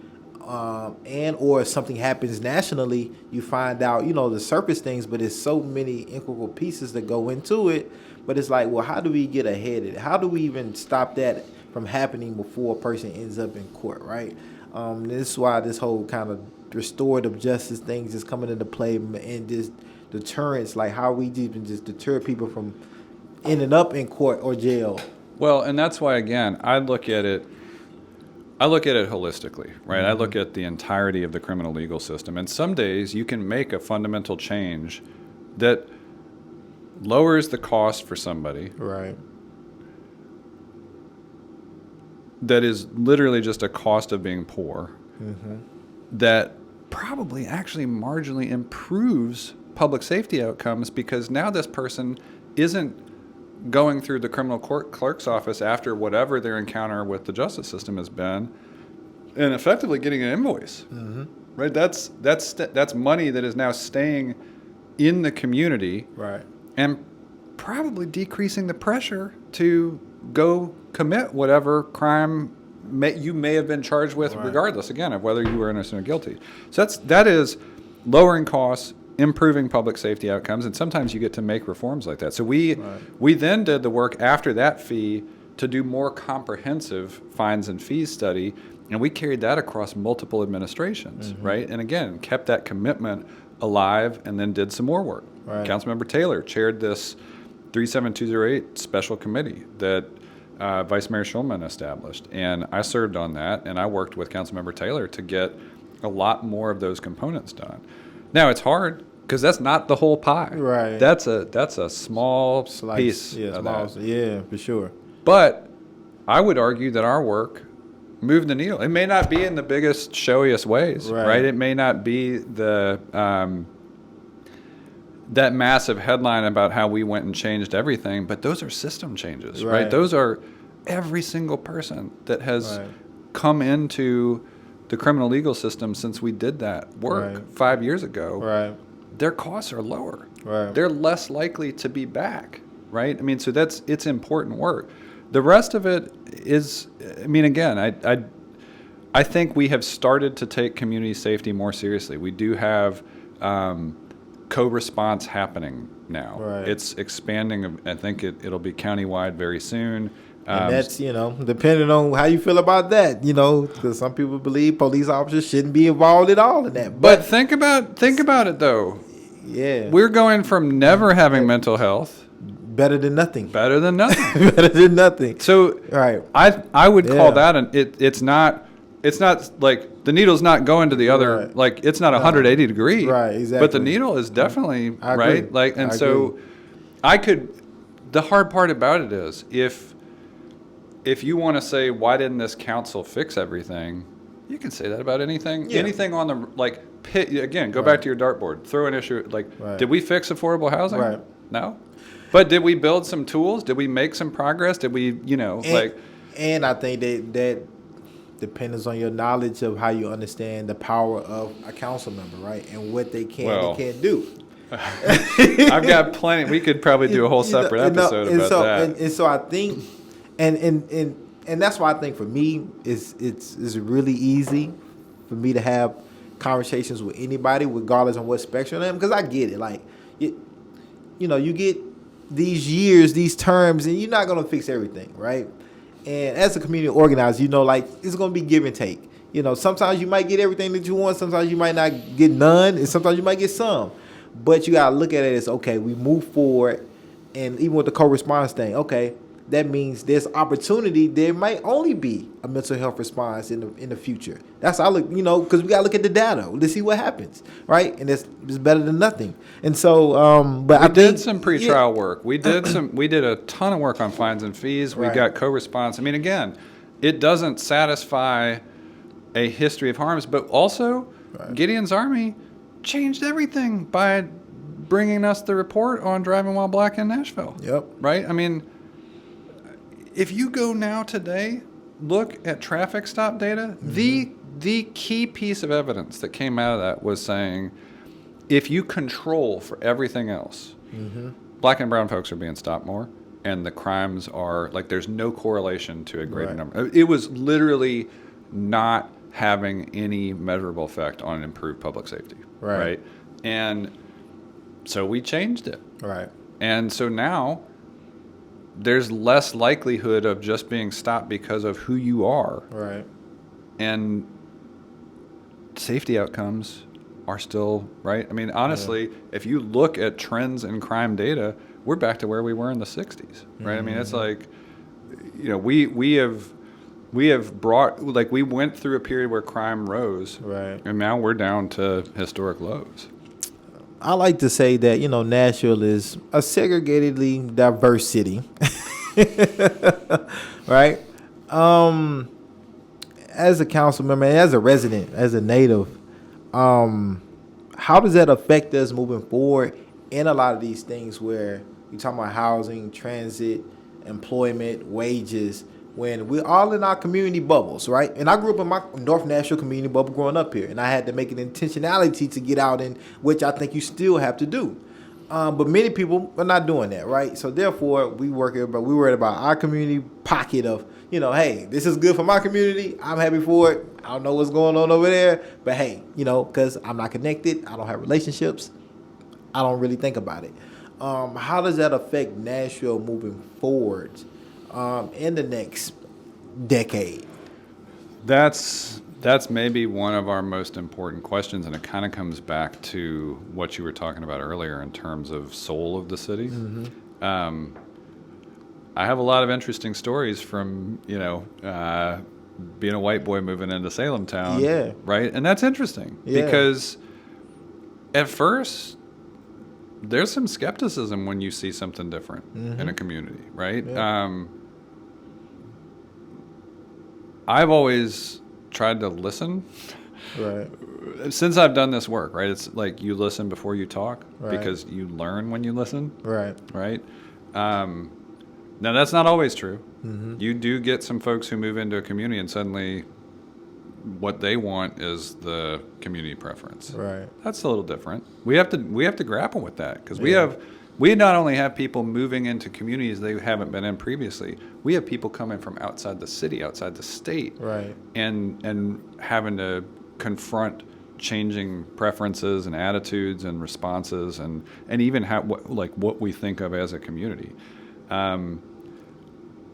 And or if something happens nationally, you find out, the surface things, but there's so many integral pieces that go into it. But it's like, well, how do we get ahead of it? How do we even stop that from happening before a person ends up in court, right? This is why this whole kind of restorative justice things is coming into play, and this deterrence, like how we even just deter people from ending up in court or jail. Well, and that's why, again, I look at it holistically, right? Mm-hmm. I look at the entirety of the criminal legal system. And some days you can make a fundamental change that lowers the cost for somebody. Right. That is literally just a cost of being poor. Mm-hmm. That probably actually marginally improves public safety outcomes, because now this person isn't going through the criminal court clerk's office after whatever their encounter with the justice system has been and effectively getting an invoice. Mm-hmm. Right? That's money that is now staying in the community, Right. and probably decreasing the pressure to go commit whatever crime you may have been charged with, Right. regardless, again, of whether you were innocent or guilty. So that is lowering costs, improving public safety outcomes, and sometimes you get to make reforms like that. So we then did the work after that fee to do more comprehensive fines and fees study, and we carried that across multiple administrations, right? And again, kept that commitment alive, and then did some more work. Right. Councilmember Taylor chaired this 37208 special committee that Vice Mayor Schulman established, and I served on that, and I worked with Councilmember Taylor to get a lot more of those components done. Now it's hard because that's not the whole pie. Right. That's a small Slice. piece Yeah, of small. that. Yeah, for sure. But I would argue that our work moved the needle. It may not be in the biggest, showiest ways, right? It may not be the that massive headline about how we went and changed everything, but those are system changes, right? Those are every single person that has come into the criminal legal system since we did that work Right. 5 years ago, Right. their costs are lower. Right. They're less likely to be back, right? I mean, so it's important work. The rest of it is, I mean, again, I think we have started to take community safety more seriously. We do have co-response happening now. Right. It's expanding. I think it'll be countywide very soon. And that's, depending on how you feel about that, because some people believe police officers shouldn't be involved at all in that. But think about it though. Yeah. We're going from never having mental health better than nothing. better than nothing. Better than nothing. So Right. I would Yeah. call that it's not like the needle's not going to the other, Right. like it's not 180 degree. Right, exactly. But the needle is definitely I agree. right. Like, and I so the hard part about it is if you want to say, why didn't this council fix everything? You can say that about anything. Yeah. Anything on the, again, go back to your dartboard, throw an issue, Right. did we fix affordable housing? Right. No. But did we build some tools? Did we make some progress? Did we, And I think that depends on your knowledge of how you understand the power of a council member, right? And what they can and can't do. I've got plenty. We could probably do a whole separate episode about that. And so I think, and that's why I think for me it's really easy for me to have conversations with anybody, regardless on what spectrum they're in, because I get it. Like, you get these years, these terms, and you're not gonna fix everything, right? And as a community organizer, it's gonna be give and take. Sometimes you might get everything that you want, sometimes you might not get none, and sometimes you might get some. But you gotta look at it as, okay, we move forward, and even with the co-response thing, okay, that means there's opportunity. There might only be a mental health response in the future. That's how I look, because we gotta look at the data to see what happens, right? And it's better than nothing. And so, but I did think some pretrial work. We did a ton of work on fines and fees. We Right. got co-response. I mean, again, it doesn't satisfy a history of harms, but also Gideon's Army changed everything by bringing us the report on driving while black in Nashville. Yep. Right? I mean, if you go now today, look at traffic stop data, the key piece of evidence that came out of that was saying, if you control for everything else, black and brown folks are being stopped more, and the crimes are, there's no correlation to a greater Right. number. It was literally not having any measurable effect on improved public safety. Right. And so we changed it. Right. And so now there's less likelihood of just being stopped because of who you are. Right. And safety outcomes are still, right? I mean, honestly, if you look at trends in crime data, we're back to where we were in the 60s, right? I mean, it's like, we have brought, we went through a period where crime rose. Right. And now we're down to historic lows. I like to say that, Nashville is a segregatedly diverse city. Right? As a council member, as a resident, as a native, how does that affect us moving forward in a lot of these things where you're talking about housing, transit, employment, wages, when we're all in our community bubbles, right? And I grew up in my North Nashville community bubble growing up here, and I had to make an intentionality to get out in, which I think you still have to do. But many people are not doing that, right? So therefore, we worried about our community pocket of, hey, this is good for my community. I'm happy for it. I don't know what's going on over there, but hey, because I'm not connected, I don't have relationships, I don't really think about it. How does that affect Nashville moving forward in the next decade? That's maybe one of our most important questions, and it kind of comes back to what you were talking about earlier in terms of soul of the city. I have a lot of interesting stories from being a white boy moving into Salem town. Yeah. Right, and that's interesting because at first there's some skepticism when you see something different in a community, right? Yeah. I've always tried to listen. Right. Since I've done this work, right? It's like you listen before you talk Right. because you learn when you listen, Right. right? Now, that's not always true. You do get some folks who move into a community and suddenly what they want is the community preference. Right. That's a little different. We have to grapple with that because we not only have people moving into communities they haven't been in previously. We have people coming from outside the city, outside the state, Right. and having to confront changing preferences and attitudes and responses and even what we think of as a community.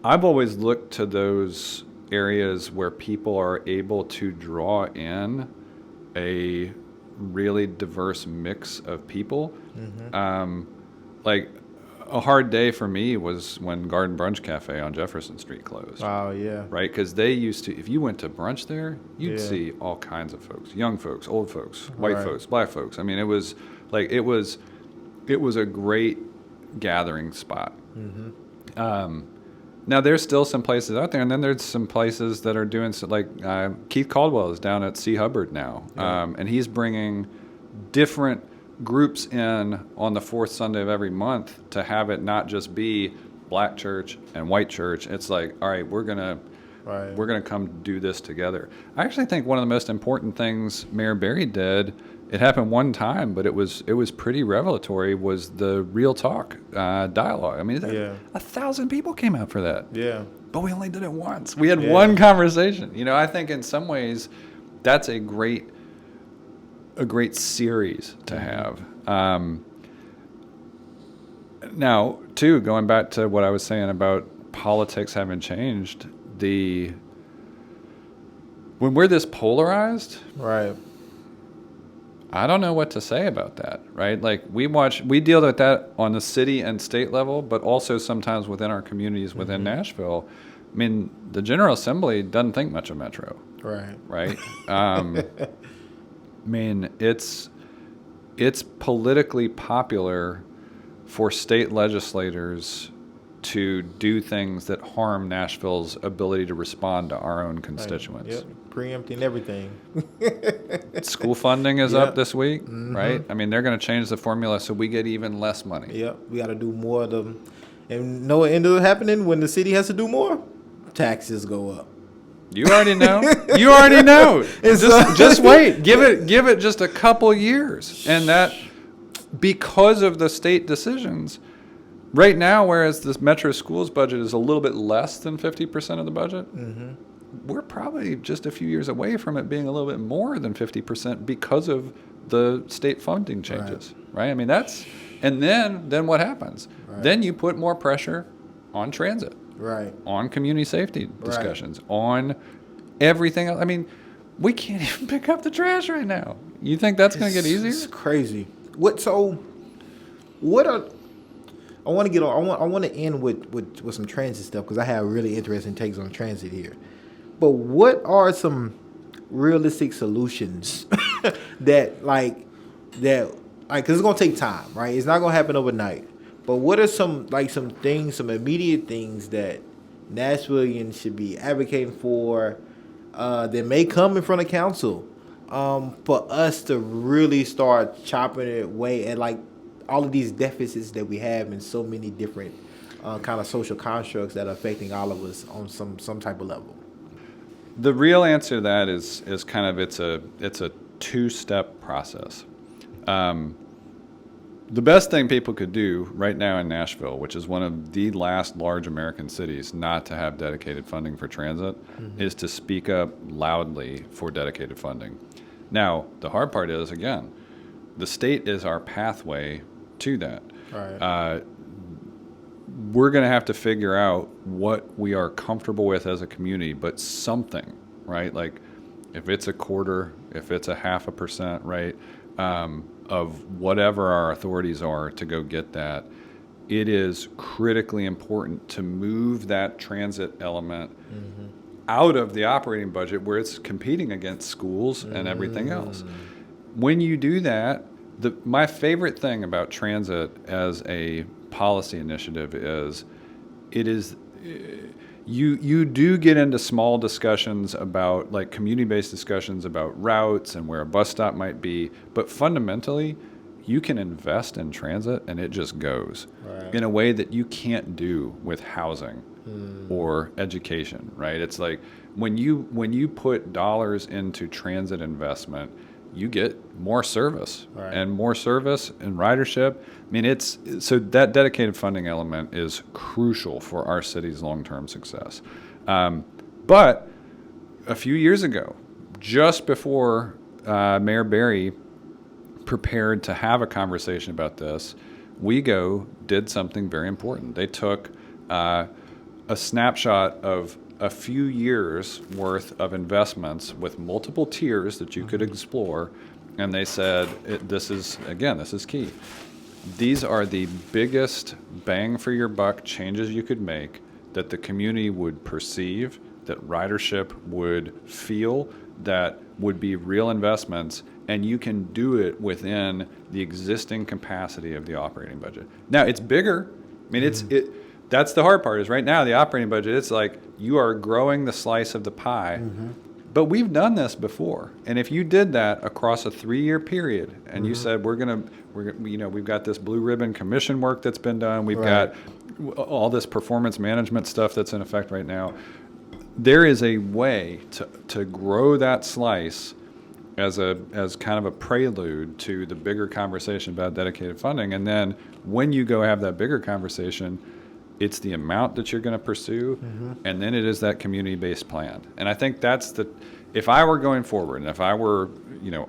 I've always looked to those areas where people are able to draw in a really diverse mix of people. Like a hard day for me was when Garden Brunch Cafe on Jefferson Street closed. Oh yeah. Right, because they used to, if you went to brunch there, you'd Yeah. see all kinds of folks, young folks, old folks, white Right. folks, black folks. I mean, it was a great gathering spot. Now there's still some places out there, and then there's some places that are doing Keith Caldwell is down at C. Hubbard now, and he's bringing different groups in on the fourth Sunday of every month to have it not just be black church and white church. It's like, all right, we're gonna come do this together. I actually think one of the most important things Mayor Berry did, it happened one time, but it was pretty revelatory, was the Real Talk dialogue. I mean, 1,000 people came out for that. Yeah. But we only did it once. We had one conversation. I think in some ways that's a great series to have. Now, too, going back to what I was saying about politics having changed, when we're this polarized, Right. I don't know what to say about that, right? Like we deal with that on the city and state level, but also sometimes within our communities within Nashville. I mean, the General Assembly doesn't think much of Metro, right? I mean, it's politically popular for state legislators to do things that harm Nashville's ability to respond to our own constituents. Yep. Preempting everything. School funding is up this week, right? I mean, they're going to change the formula so we get even less money. Yep. We got to do more of them. And know what ended up happening when the city has to do more? Taxes go up. You already know. You already know. Just wait. Give it just a couple years, and that because of the state decisions. Right now, whereas this Metro Schools budget is a little bit less than 50% of the budget, we're probably just a few years away from it being a little bit more than 50% because of the state funding changes, right? I mean, and then what happens? Right. Then you put more pressure on transit, right? On community safety discussions, on everything else. I mean, we can't even pick up the trash right now. You think that's going to get easier? It's crazy. I want to end with some transit stuff because I have really interesting takes on transit here. But what are some realistic solutions that because it's gonna take time, right? It's not gonna happen overnight. But what are some immediate things that Nashvilleians should be advocating for that may come in front of council for us to really start chopping it away at all of these deficits that we have in so many different kind of social constructs that are affecting all of us on some type of level? The real answer to that is kind of it's a two-step process. The best thing people could do right now in Nashville, which is one of the last large American cities not to have dedicated funding for transit, is to speak up loudly for dedicated funding. Now, the hard part is, again, the state is our pathway to that. Right. We're going to have to figure out what we are comfortable with as a community, but something, right? Like if it's a quarter, if it's a 0.5%, right, of whatever our authorities are to go get that, it is critically important to move that transit element out of the operating budget where it's competing against schools and everything else. When you do that, my favorite thing about transit as a policy initiative is you do get into small discussions about community-based discussions about routes and where a bus stop might be, but fundamentally you can invest in transit and it just goes in a way that you can't do with housing or education, right? It's like when you put dollars into transit investment, you get more service, Right. and more service and ridership. I mean, so that dedicated funding element is crucial for our city's long-term success. But a few years ago, just before Mayor Berry prepared to have a conversation about this, WeGo did something very important. They took a snapshot of a few years worth of investments with multiple tiers that you could explore, and they said, this is key. These are the biggest bang for your buck changes you could make that the community would perceive, that ridership would feel, that would be real investments, and you can do it within the existing capacity of the operating budget. Now, it's bigger. I mean, that's the hard part is right now, the operating budget, it's like you are growing the slice of the pie. But we've done this before. And if you did that across a 3-year period and you said, we've got this blue ribbon commission work that's been done. We've got all this performance management stuff that's in effect right now. There is a way to grow that slice as kind of a prelude to the bigger conversation about dedicated funding. And then when you go have that bigger conversation, it's the amount that you're going to pursue, and then it is that community-based plan. And I think that's if I were going forward, and if I were,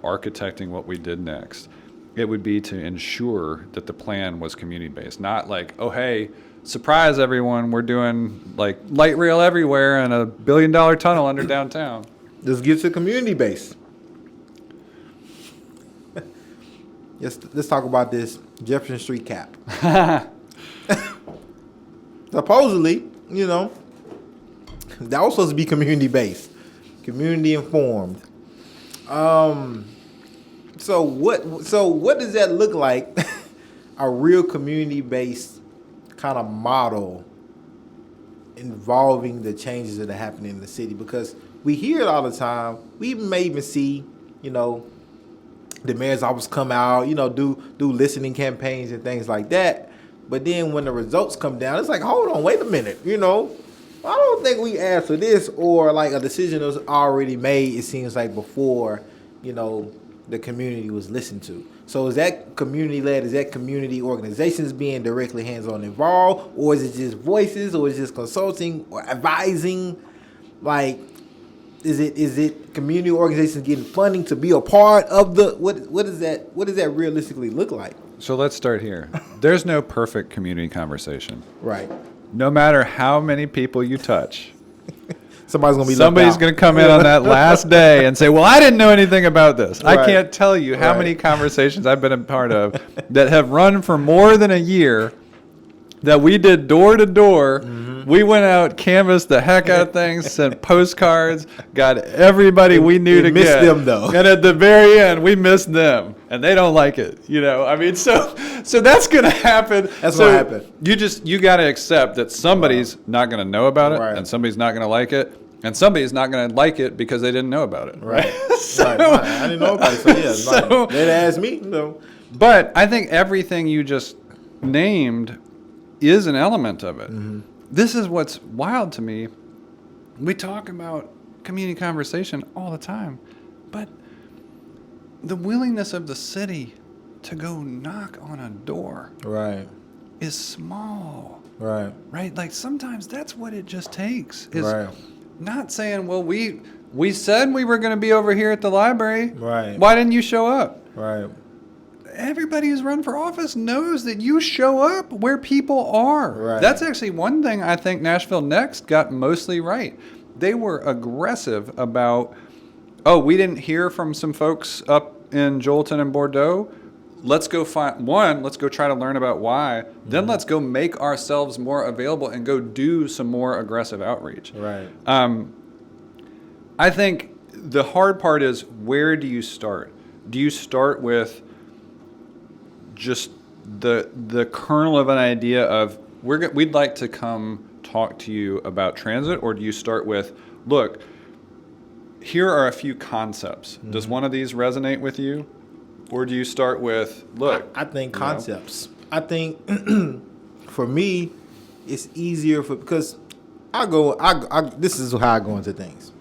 architecting what we did next, it would be to ensure that the plan was community-based, not like, oh, hey, surprise everyone, we're doing like light rail everywhere and $1 billion tunnel under downtown. Let's get to community base. Let's talk about this Jefferson Street cap. Supposedly, that was supposed to be community based, community informed. So what does that look like? A real community based kind of model involving the changes that are happening in the city, because we hear it all the time. We may even see, the mayor's office come out, do listening campaigns and things like that. But then when the results come down, it's like, hold on, wait a minute, I don't think we asked for this, or like a decision was already made, it seems like, before, the community was listened to. So is that community-led? Is that community organizations being directly hands-on involved? Or is it just voices? Or is it just consulting or advising? Like, is it community organizations getting funding to be a part of the, what does that realistically look like? So let's start here. There's no perfect community conversation. Right. No matter how many people you touch, somebody's going to come in on that last day and say, well, I didn't know anything about this. Right. I can't tell you how many conversations I've been a part of that have run for more than a year, that we did door to door. We went out, canvassed the heck out of things, sent postcards, got everybody we knew to missed get. Them though. And at the very end, we missed them, and they don't like it. So that's going to happen. That's what happened. You got to accept that somebody's not going to know about it, and somebody's not going to like it, and somebody's not going to like it because they didn't know about it. Right. I didn't know about it. So they'd ask me. But I think everything you just named is an element of it. This is what's wild to me. We talk about community conversation all the time, but the willingness of the city to go knock on a door is small. Right? Like sometimes that's what it just takes. Is not saying, well, we said we were going to be over here at the library. Right. Why didn't you show up? Right. Everybody who's run for office knows that you show up where people are. Right. That's actually one thing I think Nashville Next got mostly right. They were aggressive about, we didn't hear from some folks up in Jolton and Bordeaux. Let's go let's go try to learn about why. Then let's go make ourselves more available and go do some more aggressive outreach. Right. I think the hard part is, where do you start? Do you start with just the kernel of an idea of we'd like to come talk to you about transit, or do you start with, look, here are a few concepts. Does one of these resonate with you? Or do you start with, look? I think concepts. I think for me, it's easier because this is how I go into things.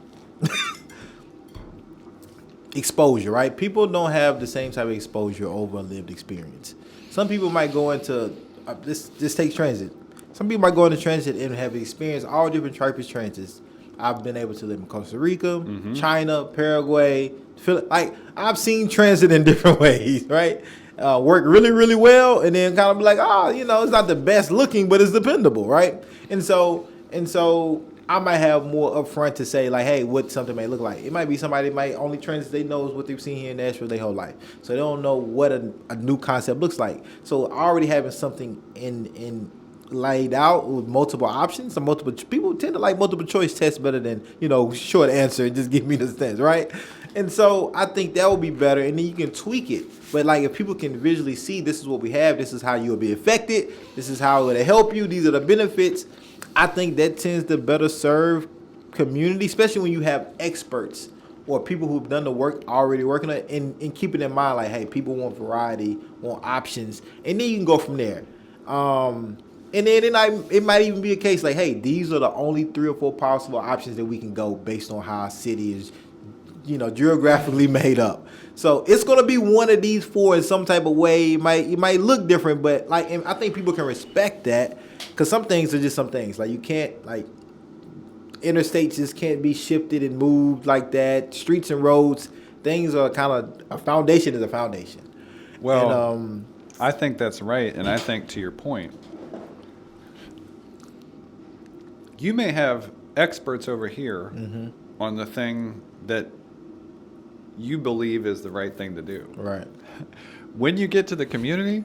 exposure, right? People don't have the same type of exposure over a lived experience. Some people might go into this takes transit. Some people might go into transit and have experienced all different types of transits. I've been able to live in Costa Rica, China, Paraguay. Like I've seen transit in different ways, right? Work really, really well, and then kind of be like, it's not the best looking, but it's dependable, right? And so I might have more upfront to say, like, hey, what something may look like. It might be somebody that might only transit they know is what they've seen here in Nashville their whole life, so they don't know what a new concept looks like. So already having something in laid out with multiple options, some multiple people tend to like multiple choice tests better than short answer and just give me the stats, right? And so I think that would be better, and then you can tweak it. But like if people can visually see this is what we have, this is how you'll be affected, this is how it'll help you, these are the benefits. I think that tends to better serve community, especially when you have experts or people who've done the work already working on it, and keeping in mind like, hey, people want variety, want options, and then you can go from there. And then it might even be a case like, hey, these are the only 3 or 4 possible options that we can go based on how our city is, geographically made up. So it's gonna be one of these 4 in some type of way. It might look different, but and I think people can respect that, because some things are just some things. Like you can't interstates just can't be shifted and moved like that. Streets and roads, things are kind of a foundation is a foundation. Well, I think that's right, and I think to your point, you may have experts over here on the thing that you believe is the right thing to do. Right. When you get to the community,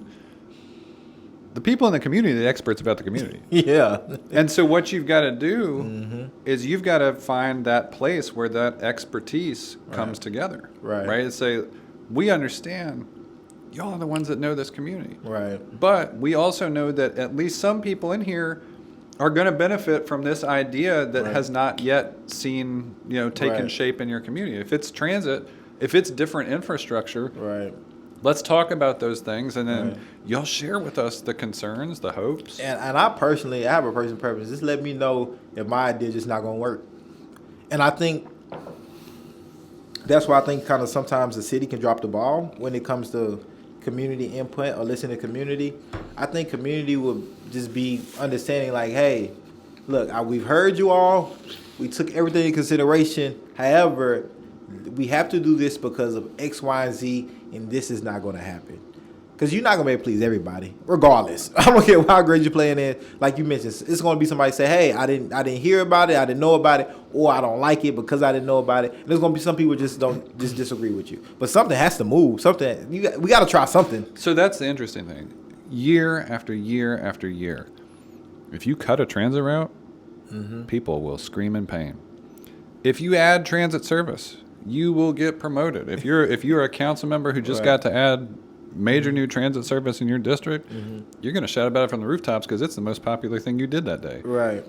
the people in the community are the experts about the community. Yeah. And so what you've got to do is you've got to find that place where that expertise comes together. Right. Right? And say, we understand y'all are the ones that know this community. Right. But we also know that at least some people in here are going to benefit from this idea that has not yet seen, taken shape in your community. If it's transit, if it's different infrastructure, let's talk about those things, and then y'all share with us the concerns, the hopes. And I have a personal preference. Just let me know if my idea is just not going to work. And I think that's why I think kind of sometimes the city can drop the ball when it comes to community input or listening to community. I think community will just be understanding like, hey, look, we've heard you all. We took everything into consideration. However, we have to do this because of X, Y, and Z, and this is not going to happen. Because you're not going to be able to please everybody, regardless. I don't care how great you're playing in. Like you mentioned, it's going to be somebody say, hey, I didn't hear about it, I didn't know about it, or I don't like it because I didn't know about it. And there's going to be some people just disagree with you. But something has to move. We got to try something. So that's the interesting thing. Year after year after year, if you cut a transit route, people will scream in pain. If you add transit service, you will get promoted. If you're a council member who just got to add major new transit service in your district, you're going to shout about it from the rooftops because it's the most popular thing you did that day. Right.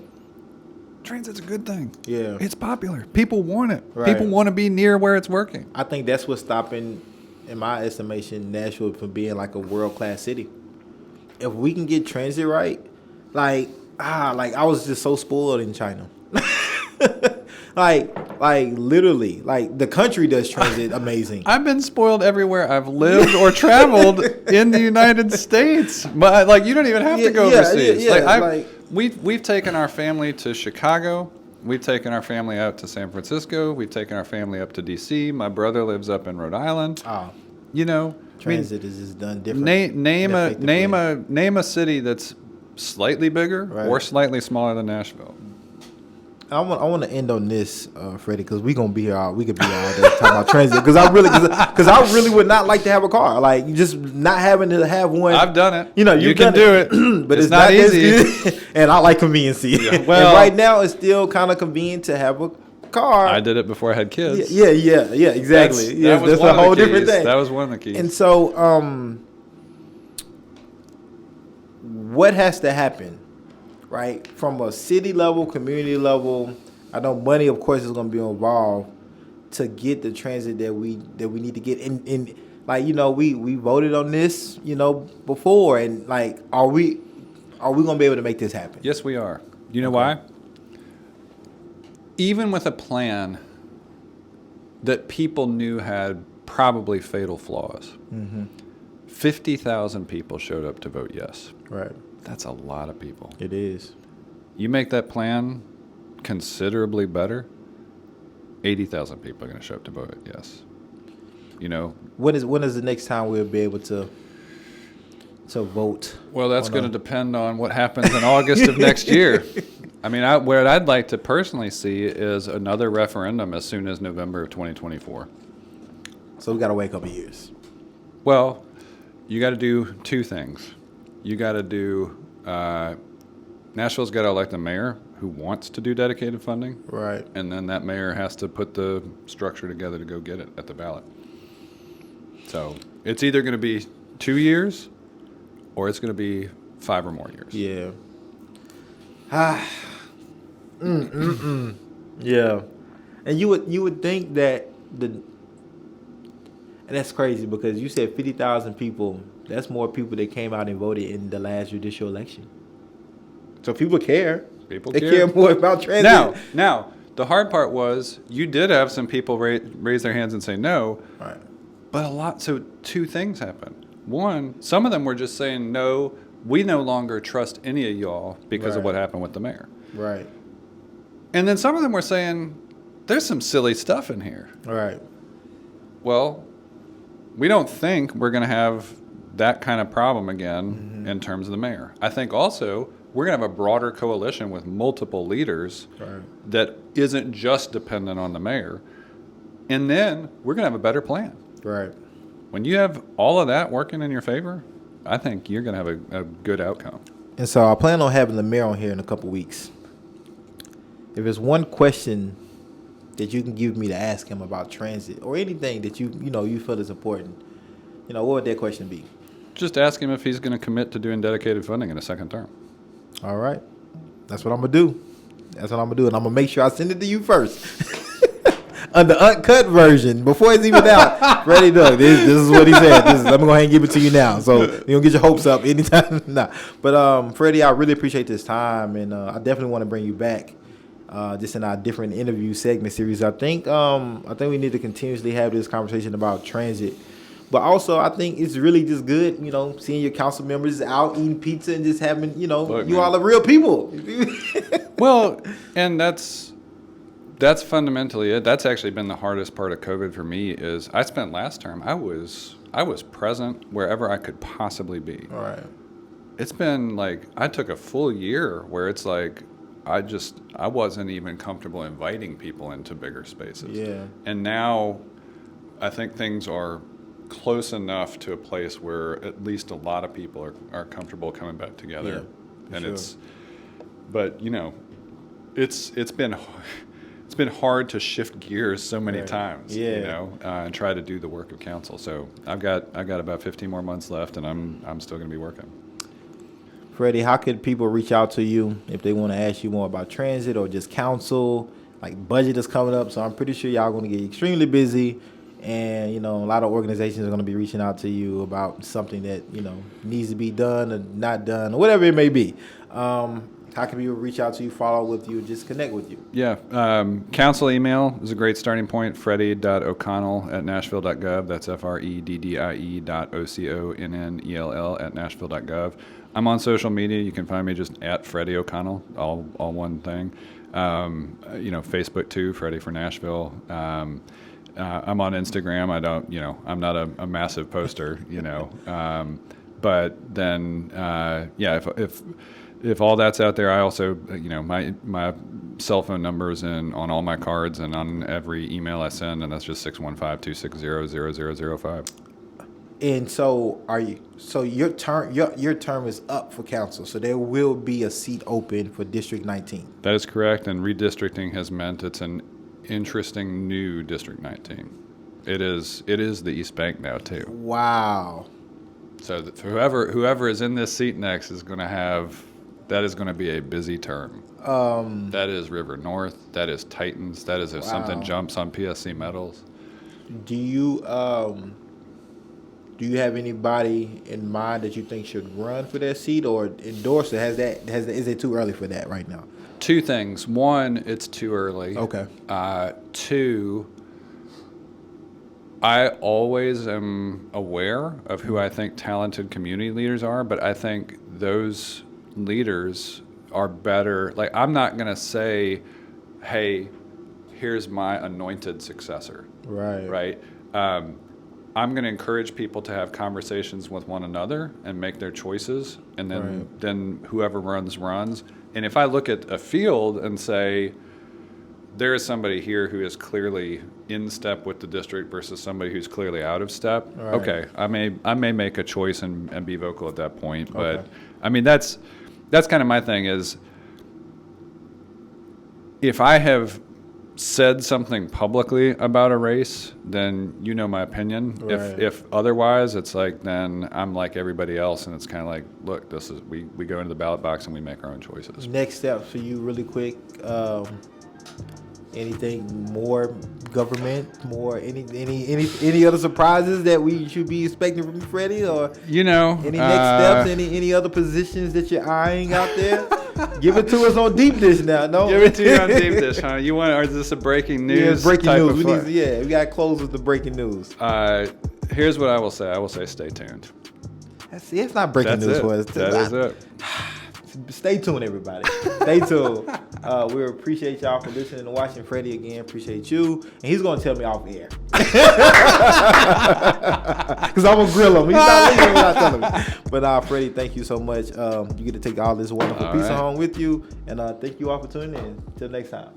Transit's a good thing. Yeah. It's popular. People want it. Right. People want to be near where it's working. I think that's what's stopping, in my estimation, Nashville from being like a world-class city. If we can get transit right, like I was just so spoiled in China. Like literally, like the country does transit amazing. I've been spoiled everywhere I've lived or traveled in the United States. But like, you don't even have to go overseas. We've taken our family to Chicago. We've taken our family out to San Francisco. We've taken our family up to DC. My brother lives up in Rhode Island. Transit is just done different. Name a city that's slightly bigger or slightly smaller than Nashville. I want to end on this, Freddie, because we could be here all day talking about transit. Because I really would not like to have a car. Like just not having to have one. I've done it. You can do it, but it's not easy. And I like conveniency. Yeah. Well, and right now it's still kind of convenient to have a car. I did it before I had kids. Yeah, exactly. That's a whole different thing. That was one of the keys. And so, what has to happen? Right, from a city level, community level, I know money, of course, is going to be involved to get the transit that we need to get. And we voted on this, before, and like, are we going to be able to make this happen? Yes, we are. You know why? Even with a plan that people knew had probably fatal flaws. 50,000 people showed up to vote yes. Right. That's a lot of people. It is. You make that plan considerably better, 80,000 people are going to show up to vote yes. You know, When is the next time we'll be able to vote? well, that's going to depend on what happens in August of next year. I mean, what I'd like to personally see is another referendum as soon as November of 2024. So we got to wait a couple of years. Well, you got to do two things. You got to do, Nashville's got to elect a mayor who wants to do dedicated funding. Right. And then that mayor has to put the structure together to go get it at the ballot. So it's either going to be 2 years or it's going to be 5 or more years. Yeah. Yeah. And you would think that and that's crazy because you said 50,000 people. That's more people that came out and voted in the last judicial election. So people care. People They care. care more about transit. Now, the hard part was you did have some people raise their hands and say no. Right. But so two things happened. One, some of them were just saying, no, we no longer trust any of y'all because of Right. what happened with the mayor. Right. And then some of them were saying, there's some silly stuff in here. Right. Well, we don't think we're going to have that kind of problem again in terms of the mayor. I think also we're going to have a broader coalition with multiple leaders Right. that isn't just dependent on the mayor. And then we're going to have a better plan. Right. When you have all of that working in your favor, I think you're going to have a good outcome. And so I plan on having the mayor on here in a couple weeks. If there's one question that you can give me to ask him about transit or anything that you feel is important, what would that question be? Just ask him if he's going to commit to doing dedicated funding in a second term. All right. That's what I'm going to do. And I'm going to make sure I send it to you first. On the uncut version, before it's even out. Freddie, look, this is what he said. I'm going to go ahead and give it to you now. So you don't get your hopes up anytime. Nah. But Freddie, I really appreciate this time. And I definitely want to bring you back. Just in our different interview segment series. I think we need to continuously have this conversation about transit. But also, I think it's really just good, seeing your council members out eating pizza and just having, Look, you man. all are real people. Well, and that's fundamentally it. That's actually been the hardest part of COVID for me is I spent last term, I was present wherever I could possibly be. All right. It's been like, I took a full year where it's like, I wasn't even comfortable inviting people into bigger spaces. Yeah. And now I think things are close enough to a place where at least a lot of people are comfortable coming back together. Yeah, And sure. it's been hard to shift gears so many Right. times, Yeah. and try to do the work of council. So I've got about 15 more months left and I'm still going to be working. Freddie, how could people reach out to you if they want to ask you more about transit or just council? Like budget is coming up, so I'm pretty sure y'all going to get extremely busy. And, a lot of organizations are going to be reaching out to you about something that, needs to be done or not done or whatever it may be. How can people reach out to you, follow with you, just connect with you? Yeah. Council email is a great starting point. Freddie.O'Connell@nashville.gov. That's FREDDIE.OCONNELL@nashville.gov. I'm on social media. You can find me just at Freddie O'Connell, all one thing. Facebook too, Freddie for Nashville. I'm on Instagram. I'm not a massive poster, but then, if all that's out there, I also, my cell phone number is on all my cards and on every email I send, and that's just 615-260-0005. And so your term is up for council, so there will be a seat open for District 19. That is correct, and redistricting has meant it's an interesting new District 19. It is the East Bank now too. Wow. So that whoever is in this seat next is going to be a busy term. That is River North. That is Titans. That is if something jumps on PSC metals. Do you have anybody in mind that you think should run for that seat or endorse it? Is it too early for that right now? Two things. One, it's too early. Okay. Two, I always am aware of who I think talented community leaders are, but I think those leaders are better. Like, I'm not going to say, hey, here's my anointed successor. Right. Right? I'm going to encourage people to have conversations with one another and make their choices, and then whoever runs. And if I look at a field and say, there is somebody here who is clearly in step with the district versus somebody who's clearly out of step, okay, I may make a choice and be vocal at that point. But I mean, that's kind of my thing is, if I have said something publicly about a race, then you know my opinion. Right. If otherwise, it's like, then I'm like everybody else, and it's kind of like, look, this is we go into the ballot box and we make our own choices. Next steps for you, really quick. Anything more government, more any other surprises that we should be expecting from you, Freddie, or any next steps, any other positions that you're eyeing out there? Give it to us on Deep Dish now. No, give it to you on Deep Dish, huh? You want? Or is this a breaking news? Yeah, breaking type news. of We got to close with the breaking news. Here's what I will say. I will say, stay tuned. It's not breaking news for us. That is it. Stay tuned, everybody. Stay tuned. We appreciate y'all for listening and watching. Freddie, again, appreciate you. And he's going to tell me off air. Because I'm going to grill him. He's not leaving without telling me. But Freddie, thank you so much. You get to take all this wonderful pizza home with you. And thank you all for tuning in. Till next time.